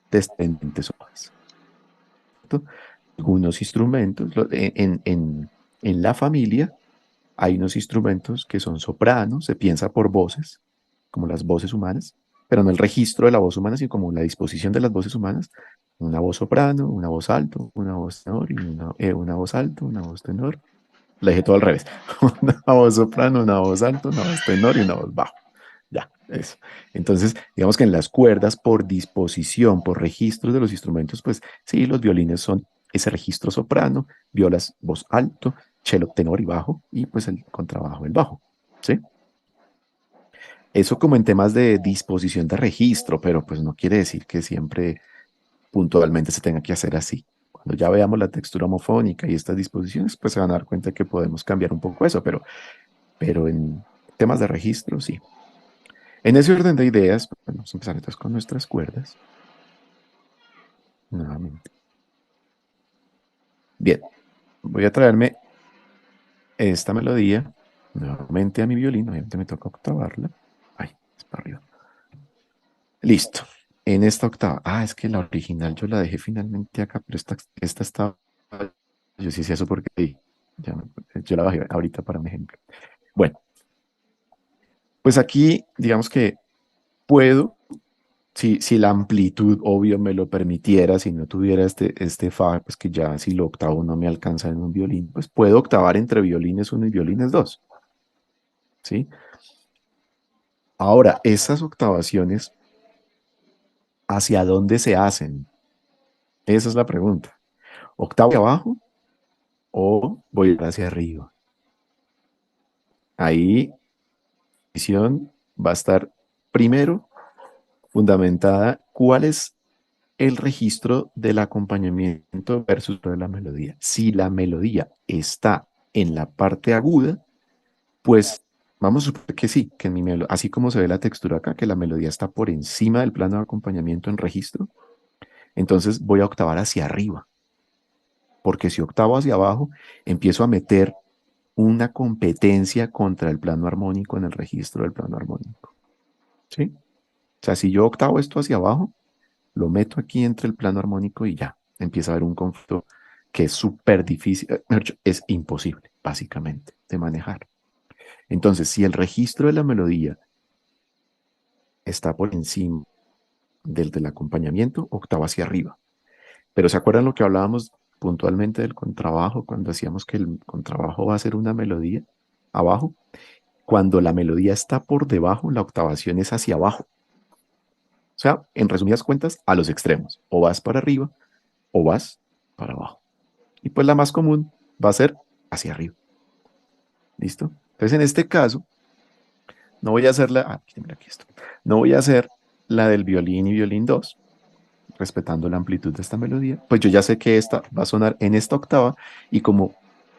de diferentes hojas. ¿Cierto? Algunos instrumentos, en la familia, hay unos instrumentos que son sopranos, se piensa por voces, como las voces humanas, pero no el registro de la voz humana, sino como la disposición de las voces humanas. Una voz soprano, una voz alto, una voz tenor, y una voz alto, una voz tenor. La dije todo al revés. Una voz soprano, una voz alto, una voz tenor y una voz bajo. Ya, eso. Entonces, digamos que en las cuerdas, por disposición, por registros de los instrumentos, pues sí, los violines son ese registro soprano, violas voz alto, cello tenor y bajo, y pues el contrabajo el bajo. ¿Sí? Eso como en temas de disposición de registro, pero pues no quiere decir que siempre puntualmente se tenga que hacer así. Cuando ya veamos la textura homofónica y estas disposiciones, pues se van a dar cuenta que podemos cambiar un poco eso, pero en temas de registro, sí. En ese orden de ideas, vamos a empezar entonces con nuestras cuerdas. Nuevamente. Bien, voy a traerme esta melodía nuevamente a mi violín. Obviamente me toca octavarla. Ay, es para arriba. Listo. En esta octava. Ah, es que la original yo la dejé finalmente acá, pero esta está. Yo sí sé eso porque yo la bajé ahorita para mi ejemplo. Bueno, pues aquí digamos que puedo, si la amplitud, obvio, me lo permitiera, si no tuviera este fa, pues que ya si lo octavo no me alcanza en un violín, pues puedo octavar entre violines 1 y violines 2. ¿Sí? Ahora, esas octavaciones, ¿hacia dónde se hacen? Esa es la pregunta. ¿Octavo hacia abajo o voy hacia arriba? Ahí la decisión va a estar primero fundamentada cuál es el registro del acompañamiento versus de la melodía. Si la melodía está en la parte aguda, pues vamos a suponer que sí, que así como se ve la textura acá, que la melodía está por encima del plano de acompañamiento en registro, entonces voy a octavar hacia arriba, porque si octavo hacia abajo, empiezo a meter una competencia contra el plano armónico en el registro del plano armónico. ¿Sí? O sea, si yo octavo esto hacia abajo, lo meto aquí entre el plano armónico y ya, empieza a haber un conflicto que es súper difícil, es imposible, básicamente, de manejar. Entonces, si el registro de la melodía está por encima del acompañamiento, octava hacia arriba. Pero ¿se acuerdan lo que hablábamos puntualmente del contrabajo, cuando decíamos que el contrabajo va a ser una melodía abajo? Cuando la melodía está por debajo, la octavación es hacia abajo. O sea, en resumidas cuentas, a los extremos. O vas para arriba o vas para abajo. Y pues la más común va a ser hacia arriba. ¿Listo? Entonces, en este caso, no voy a hacer aquí esto. No voy a hacer la del violín y violín 2, respetando la amplitud de esta melodía. Pues yo ya sé que esta va a sonar en esta octava y como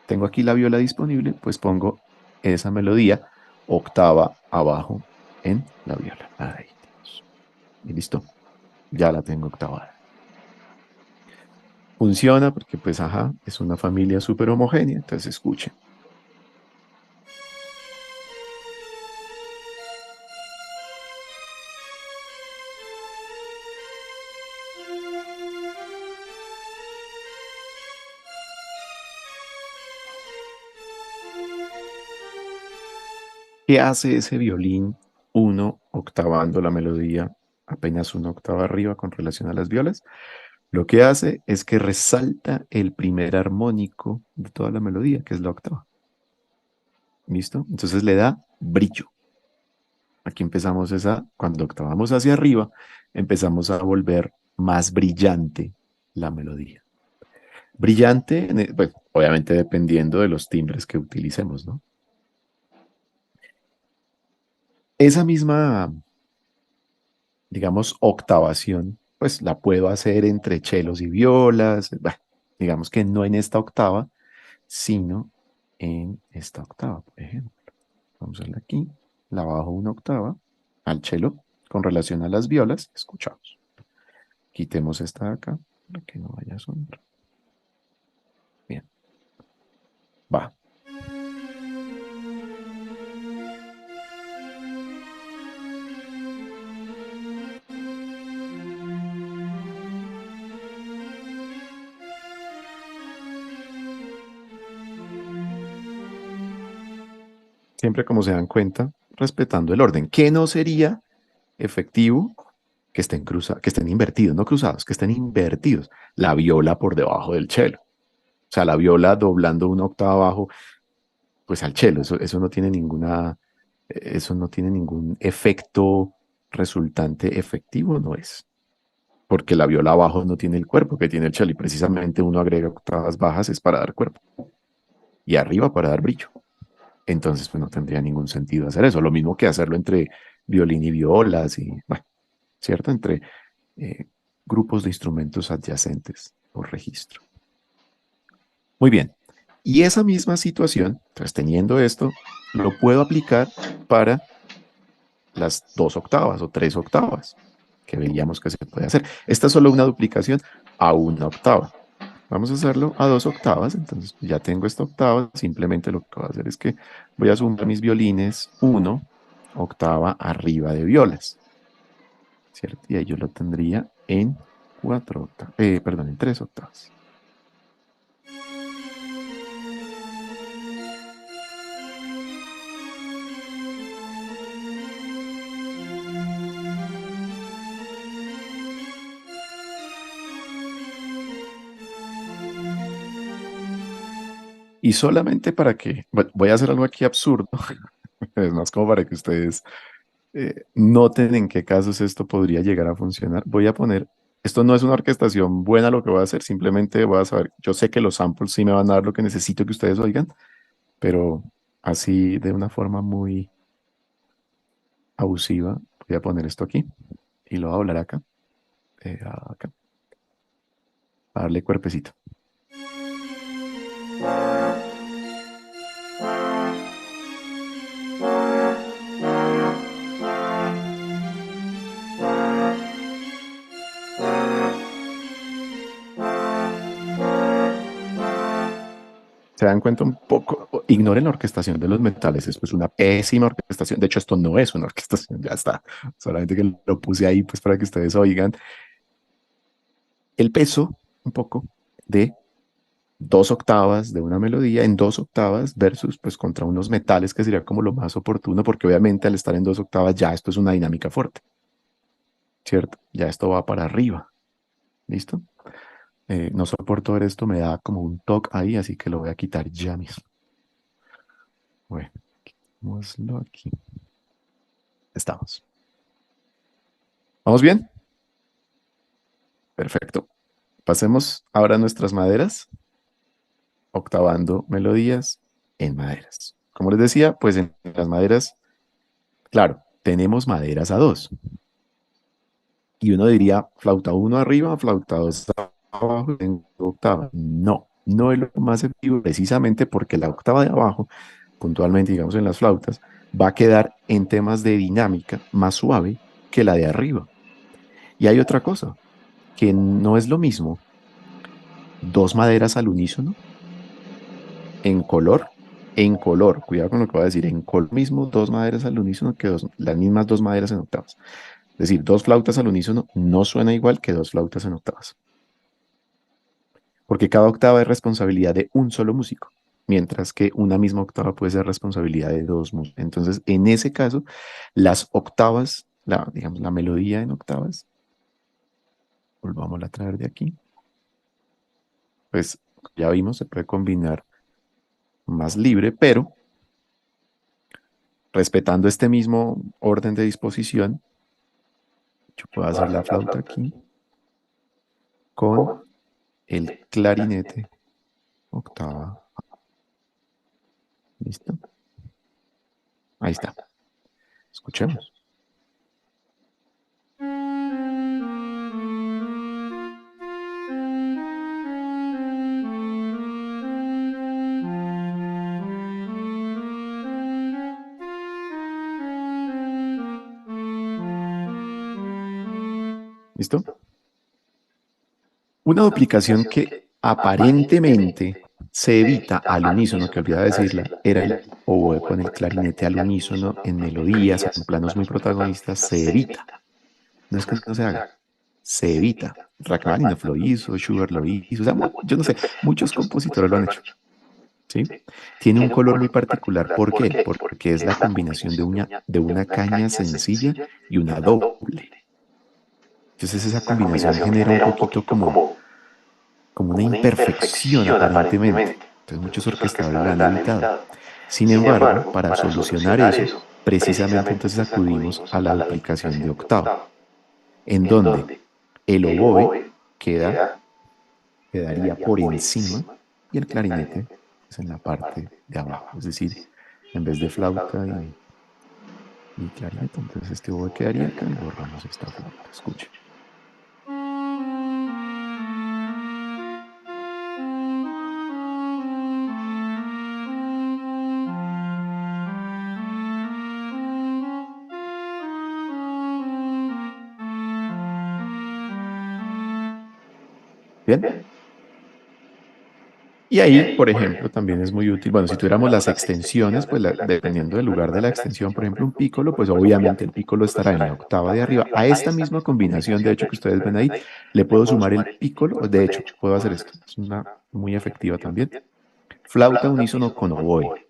tengo aquí la viola disponible, pues pongo esa melodía octava abajo en la viola. Ahí. Y listo. Ya la tengo octavada. Funciona porque pues ajá, es una familia súper homogénea, entonces escuchen. ¿Qué hace ese violín 1 octavando la melodía apenas una octava arriba con relación a las violas? Lo que hace es que resalta el primer armónico de toda la melodía, que es la octava. ¿Listo? Entonces le da brillo. Aquí empezamos cuando octavamos hacia arriba, empezamos a volver más brillante la melodía. Brillante, bueno, obviamente dependiendo de los timbres que utilicemos, ¿no? Esa misma, digamos, octavación, pues la puedo hacer entre chelos y violas, bah, digamos que no en esta octava, sino en esta octava, por ejemplo. Vamos a verla aquí, la bajo una octava al chelo con relación a las violas, escuchamos. Quitemos esta de acá para que no vaya a sonar. Bien, va. Siempre, como se dan cuenta, respetando el orden, que no sería efectivo que estén invertidos, no cruzados, que estén invertidos. La viola por debajo del cello. O sea, la viola doblando una octava abajo, pues al cello. Eso no tiene ningún efecto resultante efectivo, no es. Porque la viola abajo no tiene el cuerpo que tiene el cello y precisamente uno agrega octavas bajas es para dar cuerpo y arriba para dar brillo. Entonces, pues no tendría ningún sentido hacer eso. Lo mismo que hacerlo entre violín y violas y, bueno, ¿cierto? Entre grupos de instrumentos adyacentes por registro. Muy bien. Y esa misma situación, pues teniendo esto, lo puedo aplicar para las 2 octavas o 3 octavas, que veíamos que se puede hacer. Esta es solo una duplicación a una octava. Vamos a hacerlo a 2 octavas, entonces ya tengo esta octava, simplemente lo que voy a hacer es que voy a sumar mis violines 1 octava arriba de violas, ¿cierto? Y ahí yo lo tendría en 3 octavas. Y solamente para que, voy a hacer algo aquí absurdo, es más como para que ustedes noten en qué casos esto podría llegar a funcionar. Voy a poner, esto no es una orquestación buena lo que voy a hacer, simplemente voy a saber, yo sé que los samples sí me van a dar lo que necesito que ustedes oigan, pero así de una forma muy abusiva, voy a poner esto aquí y lo voy a doblar acá, acá, para darle cuerpecito. Se dan cuenta un poco, ignoren la orquestación de los metales, esto es una pésima orquestación, de hecho esto no es una orquestación, ya está, solamente que lo puse ahí pues para que ustedes oigan el peso un poco de 2 octavas de una melodía en 2 octavas versus pues contra unos metales que sería como lo más oportuno porque obviamente al estar en 2 octavas ya esto es una dinámica fuerte, ¿cierto? Ya esto va para arriba, ¿listo? No soporto ver esto, me da como un toque ahí, así que lo voy a quitar ya mismo. Bueno, quitémoslo aquí. Estamos. ¿Vamos bien? Perfecto. Pasemos ahora a nuestras maderas, octavando melodías en maderas. Como les decía, pues en las maderas, claro, tenemos maderas a 2. Y uno diría, flauta 1 arriba, flauta 2 abajo, tengo octava. No, no es lo más efectivo precisamente porque la octava de abajo, puntualmente digamos en las flautas, va a quedar en temas de dinámica más suave que la de arriba. Y hay otra cosa, que no es lo mismo 2 maderas al unísono en color, cuidado con lo que voy a decir, en color mismo 2 maderas al unísono que las mismas 2 maderas en octavas. Es decir, 2 flautas al unísono no suena igual que 2 flautas en octavas. Porque cada octava es responsabilidad de un solo músico. mientras que una misma octava puede ser responsabilidad de dos músicos. Entonces, en ese caso, las octavas, digamos, la melodía en octavas, volvamos a traer de aquí, pues ya vimos, se puede combinar más libre, pero respetando este mismo orden de disposición, yo puedo hacer la flauta aquí con el clarinete octava. ¿Listo? Ahí está. Escuchemos. ¿Listo? Una duplicación que aparentemente se evita al unísono, que olvidaba decirla, era el oboe con el clarinete al unísono en melodías, en planos muy protagonistas, se evita. No es que no se haga, se evita. Rachmaninoff lo hizo, Schubert lo hizo, o sea, yo no sé, muchos compositores lo han hecho. ¿Sí? Tiene un color muy particular. ¿Por qué? Porque es la combinación de una caña sencilla y una doble. Entonces esa combinación genera un poquito como una imperfección aparentemente. Entonces muchos orquestadores la han evitado. Sin embargo, para solucionar eso, precisamente entonces acudimos a la duplicación de octava, en donde el oboe quedaría por encima y el clarinete es en la parte de abajo. Es decir, en vez de flauta y clarinete, entonces este oboe quedaría acá y borramos esta flauta. Escuchen. Bien. Y ahí, por ejemplo, también es muy útil, bueno, si tuviéramos las extensiones, pues dependiendo del lugar de la extensión, por ejemplo, un pícolo, pues obviamente el pícolo estará en la octava de arriba. A esta misma combinación, de hecho, que ustedes ven ahí, le puedo sumar el pícolo, de hecho, puedo hacer esto, es una muy efectiva también. Flauta unísono con oboe,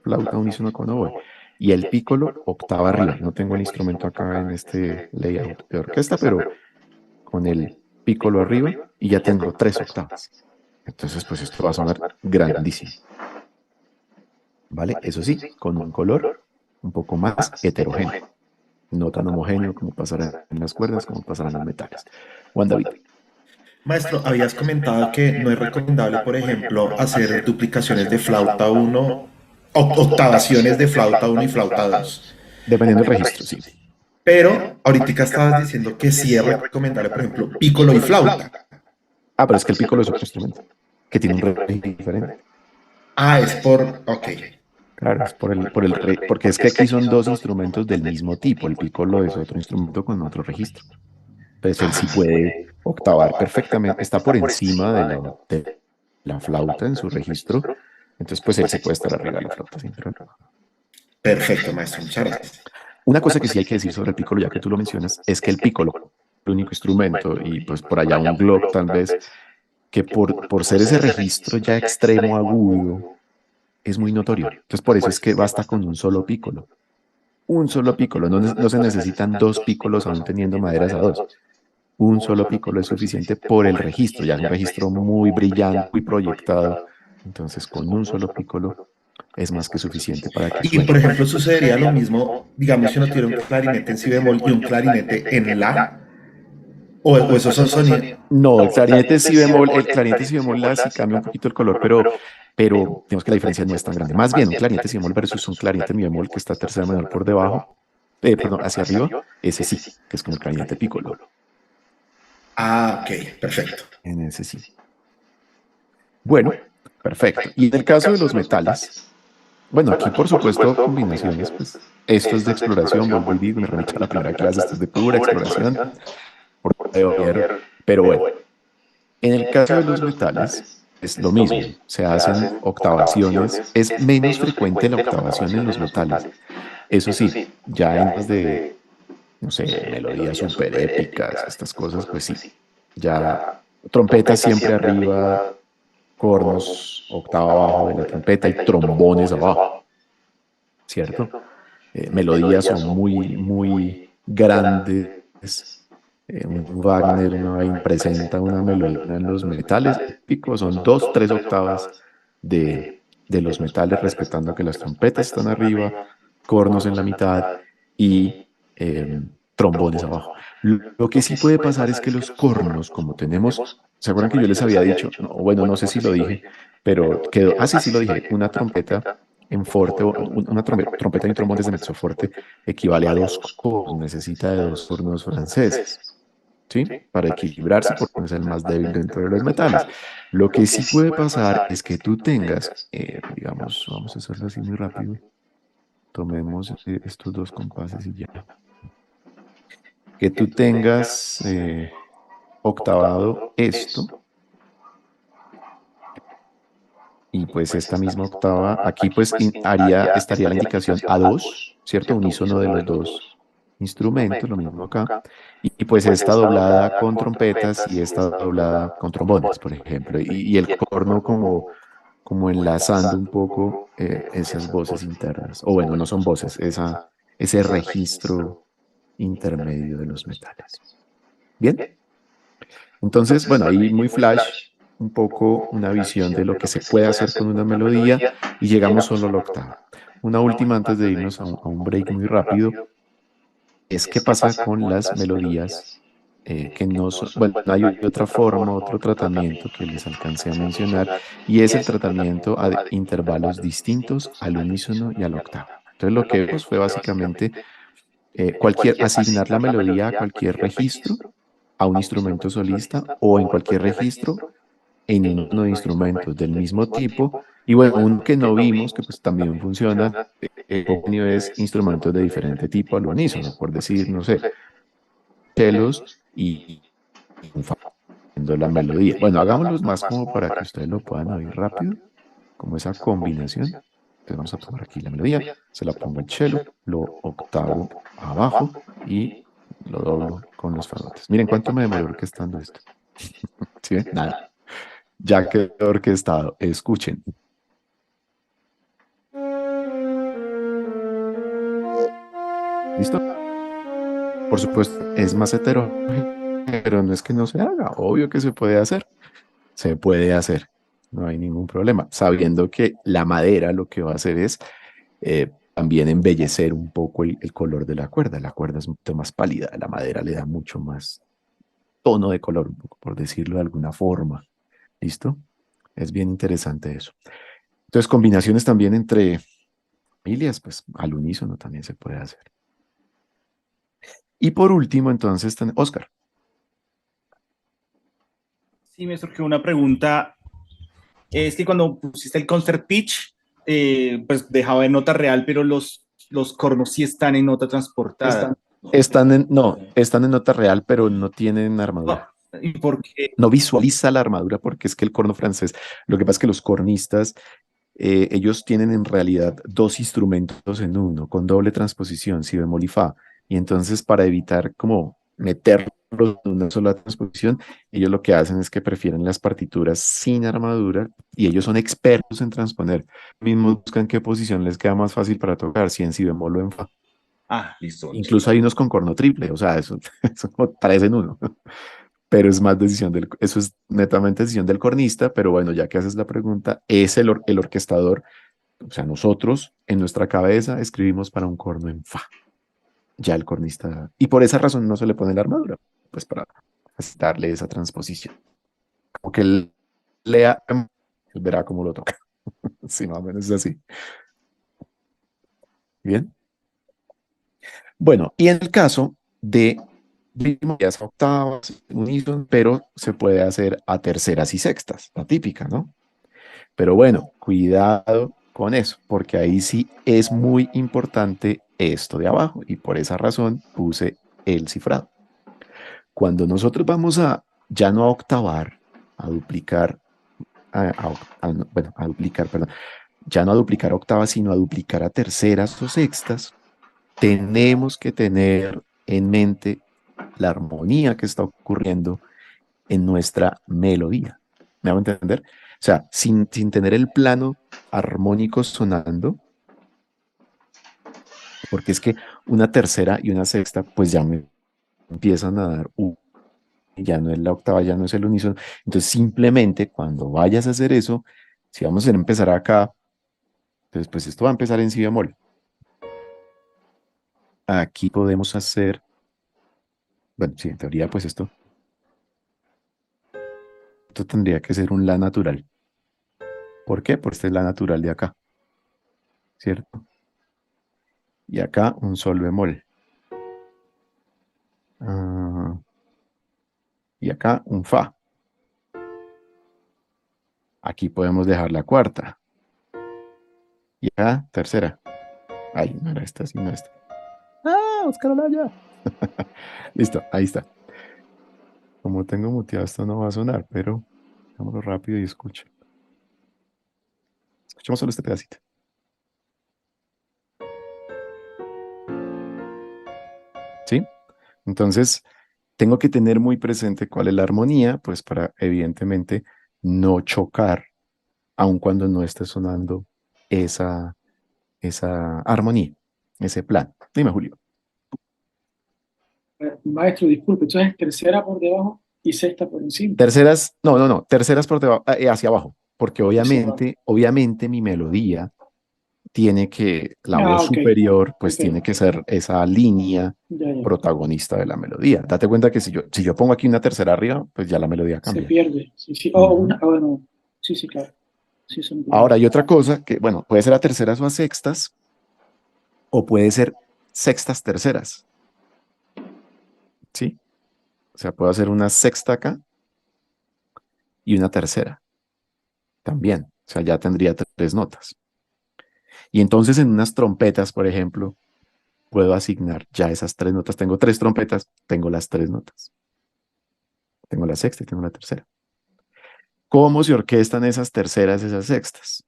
flauta unísono con oboe, y el pícolo octava arriba. No tengo el instrumento acá en este layout de orquesta, pero con el pícolo arriba y ya tengo 3 octavas. Entonces, pues esto va a sonar grandísimo. ¿Vale? Eso sí, con un color un poco más heterogéneo. No tan homogéneo como pasará en las cuerdas, como pasará en los metales. Juan David.
Maestro, habías comentado que no es recomendable, por ejemplo, hacer duplicaciones de flauta 1, octavaciones de flauta 1 y flauta 2.
Dependiendo del registro, sí.
Pero ahorita estabas diciendo que sí es recomendable, por ejemplo, pícolo y flauta.
Ah, pero es que el pícolo es otro instrumento, que tiene un registro diferente.
Ah, es por... Ok.
Claro, es porque es que aquí son dos instrumentos del mismo tipo. El pícolo es otro instrumento con otro registro. Entonces él sí puede octavar perfectamente, está por encima de la flauta en su registro. Entonces, pues él se puede estar arriba de la flauta sin problema.
Perfecto, maestro, muchas gracias.
Una cosa que sí hay que decir sobre el pícolo, ya que tú lo mencionas, es que el pícolo, el único instrumento, y pues por allá un globe tal vez, que por ser ese registro ya extremo agudo, es muy notorio. Entonces por eso es que basta con un solo pícolo. Un solo pícolo, no se necesitan 2 pícolos aún teniendo maderas a 2. Un solo pícolo es suficiente por el registro, ya es un registro muy brillante, muy proyectado. Entonces con un solo pícolo es más que suficiente para que
Y,
suene.
por ejemplo, sucedería lo mismo, digamos, si uno tuviera un clarinete en si bemol y un clarinete en la, o esos son sonidos.
No, el clarinete si bemol la sí cambia un poquito el color, pero digamos que la diferencia no es tan grande. Más bien, un clarinete si bemol versus un clarinete mi bemol que está tercera menor por debajo, perdón, hacia arriba, ese sí, que es como el clarinete pícolo.
Ah, ok, perfecto.
En ese sí. Bueno, perfecto. Y en el caso de los metales, bueno, aquí por supuesto combinaciones, pues esto es de exploración, vuelvo y digo, me remito a la primera clase, esto es de pura exploración, pero bueno, en el caso de los metales es lo mismo, se hacen octavaciones, es menos frecuente la octavación en los metales, eso sí, ya en las de, no sé, melodías súper épicas, estas cosas, pues sí, ya trompetas siempre arriba, cornos, octava abajo de la trompeta y trombones abajo, ¿cierto? Melodías son muy, muy grandes. Un Wagner, una vez presenta una melodía en los metales épicos, son 2, 3 octavas de los metales, respetando que las trompetas están arriba, cornos en la mitad y trombones abajo. Lo que sí puede pasar es que los cornos, como tenemos, ¿se acuerdan que yo les había dicho? No, bueno, no sé si lo dije, pero quedó, sí lo dije, una trompeta en forte, una trompeta y un trombón desde mezzo forte equivale a 2 cornos, necesita de 2 cornos franceses, ¿sí? Para equilibrarse, porque es el más débil dentro de los metales. Lo que sí puede pasar es que tú tengas, digamos, vamos a hacerlo así muy rápido, tomemos estos 2 compases y ya, que tú tengas octavado esto, y pues esta misma octava, aquí pues estaría la indicación A2, ¿cierto? Unísono de los 2 instrumentos, lo mismo acá, y pues esta doblada con trompetas y esta doblada con trombones, por ejemplo, y el corno como enlazando un poco esas voces internas, o bueno, no son voces, ese registro intermedio de los metales. ¿Bien? Entonces, bueno, ahí muy flash, un poco una visión de lo que se puede hacer con una melodía y llegamos solo a la octava. Una última antes de irnos a un break muy rápido es qué pasa con las melodías que no son, bueno, hay otra forma, otro tratamiento que les alcancé a mencionar y es el tratamiento a intervalos distintos al unísono y a la octava. Entonces lo que vimos fue básicamente asignar la melodía a cualquier registro, a un instrumento solista o en cualquier registro en uno de instrumentos del mismo tipo. Y bueno, uno que no vimos, que pues también funciona, es instrumentos de diferente tipo al unísono, por decir, no sé, celos y un fa haciendo la melodía. Bueno, hagámoslos más como para que ustedes lo puedan oír rápido, como esa combinación. Entonces vamos a tomar aquí la melodía, se la pongo al cello, lo octavo abajo y lo doblo con los fagotes. Miren cuánto me demoró orquestando esto. ¿Sí ven? Nada. Ya quedó orquestado. Escuchen. ¿Listo? Por supuesto, es más heterogéneo, pero no es que no se haga. Obvio que se puede hacer. Se puede hacer. No hay ningún problema. Sabiendo que la madera lo que va a hacer es también embellecer un poco el color de la cuerda. La cuerda es mucho más pálida. La madera le da mucho más tono de color, un poco, por decirlo de alguna forma. ¿Listo? Es bien interesante eso. Entonces, combinaciones también entre familias, pues al unísono también se puede hacer. Y por último, entonces, Oscar.
Sí, me surgió una pregunta. Es que cuando pusiste el concert pitch, pues dejaba en nota real, pero los cornos sí están en nota transportada.
Están en nota real, pero no tienen armadura.
¿Y por qué?
No visualiza la armadura porque es que el corno francés, lo que pasa es que los cornistas, ellos tienen en realidad 2 instrumentos en uno, con doble transposición, si bemol y fa. Y entonces para evitar como meterlos en una sola transposición, ellos lo que hacen es que prefieren las partituras sin armadura y ellos son expertos en transponer. Mismos buscan qué posición les queda más fácil para tocar, si en si bemol o en fa.
Ah, listo.
Incluso hay unos con corno triple, o sea, eso como 3 en 1. Pero es más eso es netamente decisión del cornista, pero bueno, ya que haces la pregunta, es el orquestador, o sea, nosotros en nuestra cabeza escribimos para un corno en fa, ya el cornista, y por esa razón no se le pone la armadura, pues para darle esa transposición. Como que él lea, él verá cómo lo toca. Sí, más o menos es así. Bien. Bueno, y en el caso de primarias, octavas, unísono, pero se puede hacer a terceras y sextas, la típica, ¿no? Pero bueno, cuidado con eso, porque ahí sí es muy importante esto de abajo, y por esa razón puse el cifrado. Cuando nosotros vamos ya no a octavar, a duplicar, a duplicar, perdón, ya no a duplicar octavas, sino a duplicar a terceras o sextas, tenemos que tener en mente la armonía que está ocurriendo en nuestra melodía. ¿Me hago entender? O sea, sin tener el plano armónico sonando, porque es que una tercera y una sexta, pues ya me empiezan a dar ya no es la octava, ya no es el unísono. Entonces, simplemente cuando vayas a hacer eso, si vamos a empezar acá, entonces pues esto va a empezar en si bemol. Aquí podemos hacer, bueno, sí, en teoría pues esto tendría que ser un la natural. ¿Por qué? Porque esta es la natural de acá, ¿cierto? Y acá un sol bemol. Y acá un fa. Aquí podemos dejar la cuarta. Y acá tercera. Ay, no era esta, sino esta. ¡Ah, Oscar Olaya! Listo, ahí está. Como tengo muteado, esto no va a sonar, pero hagámoslo rápido y escucha. Escuchemos solo este pedacito. ¿Sí? Entonces, tengo que tener muy presente cuál es la armonía, pues para evidentemente no chocar, aun cuando no esté sonando esa armonía, ese plan. Dime, Julio.
Maestro, disculpe, entonces tercera por debajo y sexta por encima.
Terceras, no, terceras por debajo, hacia abajo, porque
Hacia abajo.
obviamente mi melodía tiene que, la voz
Ok,
superior, pues
ok.
tiene que ser esa línea
Ya.
protagonista de la melodía. Date cuenta que si yo pongo aquí una tercera arriba, pues ya la melodía
Se
cambia.
pierde. Sí, sí. Bueno. Sí, claro. Sí, se entiende.
Ahora hay otra cosa que, bueno, puede ser a terceras o a sextas, o puede ser sextas terceras. ¿Sí? O sea, puedo hacer una sexta acá y una tercera también. O sea, ya tendría tres notas. Y entonces en unas trompetas, por ejemplo, puedo asignar ya esas tres notas. Tengo tres trompetas, tengo las tres notas. Tengo la sexta y tengo la tercera. ¿Cómo se orquestan esas terceras, esas sextas?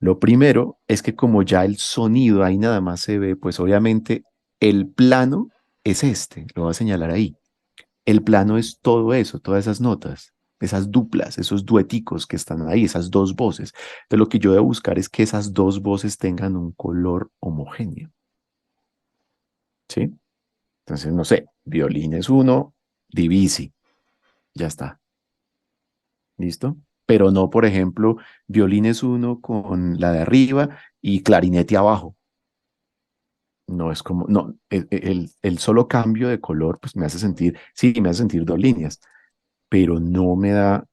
Lo primero es que como ya el sonido ahí nada más se ve, pues obviamente el plano es este, lo voy a señalar ahí. El plano es todo eso, todas esas notas, esas duplas, esos dueticos que están ahí, esas dos voces. Entonces lo que yo debo buscar es que esas dos voces tengan un color homogéneo. ¿Sí? Entonces, no sé, violín es uno, divisi, ya está. ¿Listo? Pero no, por ejemplo, violín es uno con la de arriba y clarinete abajo. No es como, no, el solo cambio de color, pues me hace sentir, sí, me hace sentir dos líneas, pero no me da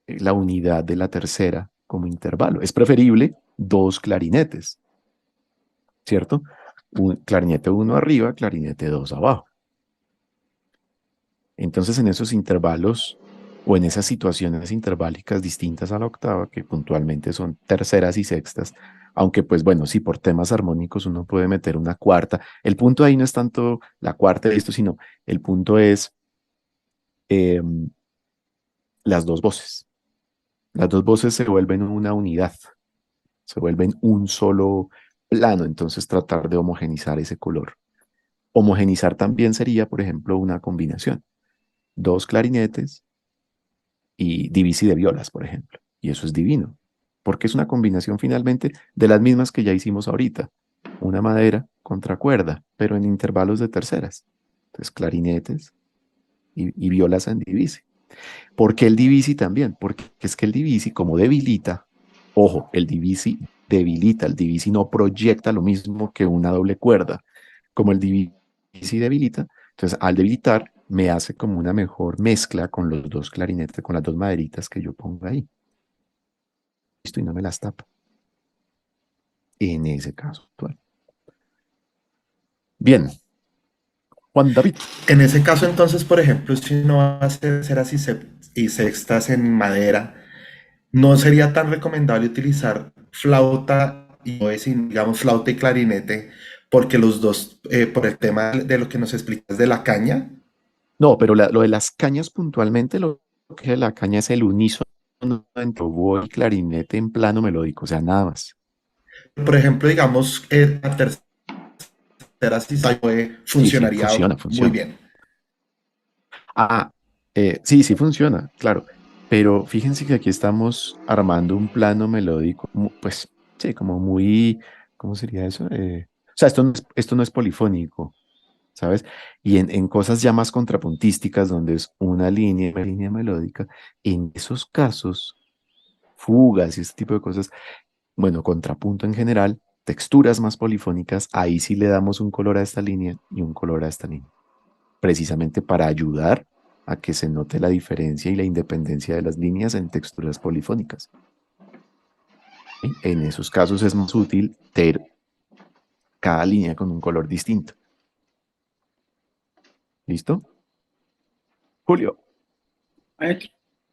la unidad de la tercera como intervalo. Es preferible dos clarinetes, ¿cierto? Un clarinete uno arriba, clarinete dos abajo. Entonces, en esos intervalos o en esas situaciones interválicas distintas a la octava, que puntualmente son terceras y sextas, aunque pues bueno, sí, por temas armónicos uno puede meter una cuarta. El punto ahí no es tanto la cuarta de esto, sino el punto es eh, las dos voces. Las dos voces se vuelven una unidad, se vuelven un solo plano, entonces tratar de homogenizar ese color. Homogenizar también sería, por ejemplo, una combinación. Dos clarinetes y divisi de violas, por ejemplo. Y eso es divino, porque es una combinación finalmente de las mismas que ya hicimos ahorita. Una madera contra cuerda, pero en intervalos de terceras. Entonces, clarinetes y violas en divisi. ¿Por qué el divisi también? Porque es que el divisi, como debilita, ojo, el divisi debilita, el divisi no proyecta lo mismo que una doble cuerda. Como el divisi debilita, entonces al debilitar me hace como una mejor mezcla con los dos clarinetes, con las dos maderitas que yo pongo ahí. Listo, y no me las tapa. En ese caso actual. Bien. Juan David.
En ese caso, entonces, por ejemplo, si uno va a hacer terceras y sextas en madera, no sería tan recomendable utilizar flauta y, digamos, flauta y clarinete, porque los dos, por el tema de lo que nos explicas de la caña.
No, pero lo de las cañas puntualmente, lo que la caña es el unísono entre oboe y clarinete en plano melódico, o sea, nada más.
Por ejemplo, digamos, la tercera sí funcionaría
Funciona.
muy bien.
Sí, funciona, claro. Pero fíjense que aquí estamos armando un plano melódico, pues sí, como muy, ¿cómo sería eso? O sea, esto no es polifónico, ¿sabes? Y en cosas ya más contrapuntísticas, donde es una línea melódica, en esos casos, fugas y este tipo de cosas, bueno, contrapunto en general, texturas más polifónicas, ahí sí le damos un color a esta línea y un color a esta línea, precisamente para ayudar a que se note la diferencia y la independencia de las líneas en texturas polifónicas. ¿Sí? En esos casos es más útil tener cada línea con un color distinto. ¿Listo? Julio.
Maestro,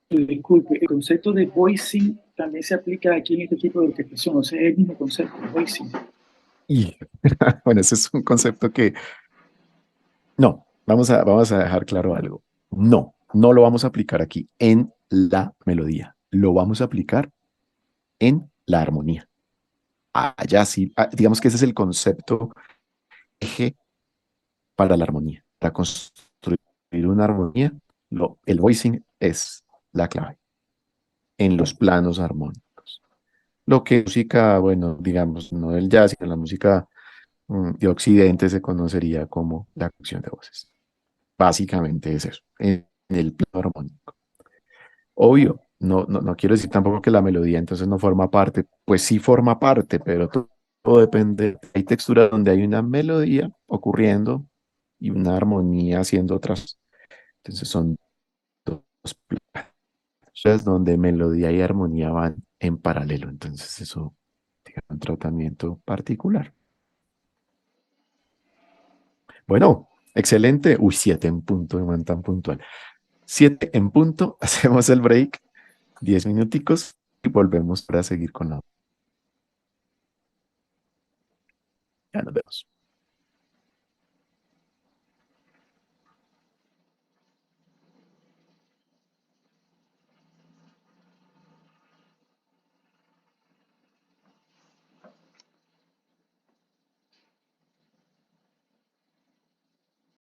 disculpe, el concepto de voicing también se aplica aquí en este tipo de orquestación, o sea, es el mismo concepto, voicing.
Y bueno, ese es un concepto que no, vamos a dejar claro algo. No, no lo vamos a aplicar aquí en la melodía. Lo vamos a aplicar en la armonía. Allá sí, digamos que ese es el concepto eje para la armonía. Para construir una armonía, el voicing es la clave en los planos armónicos. Lo que música, bueno, digamos, no del jazz, sino la música de Occidente se conocería como la canción de voces. Básicamente es eso, en el plano armónico. Obvio, no quiero decir tampoco que la melodía entonces no forma parte, pues sí forma parte, pero todo depende. Hay texturas donde hay una melodía ocurriendo y una armonía haciendo otras. Entonces son dos planos donde melodía y armonía van en paralelo. Entonces eso tiene un tratamiento particular. Bueno, excelente. Uy, 7 en punto, man, tan puntual. 7 en punto, hacemos el break, 10 minuticos y volvemos para seguir con la... Ya nos vemos.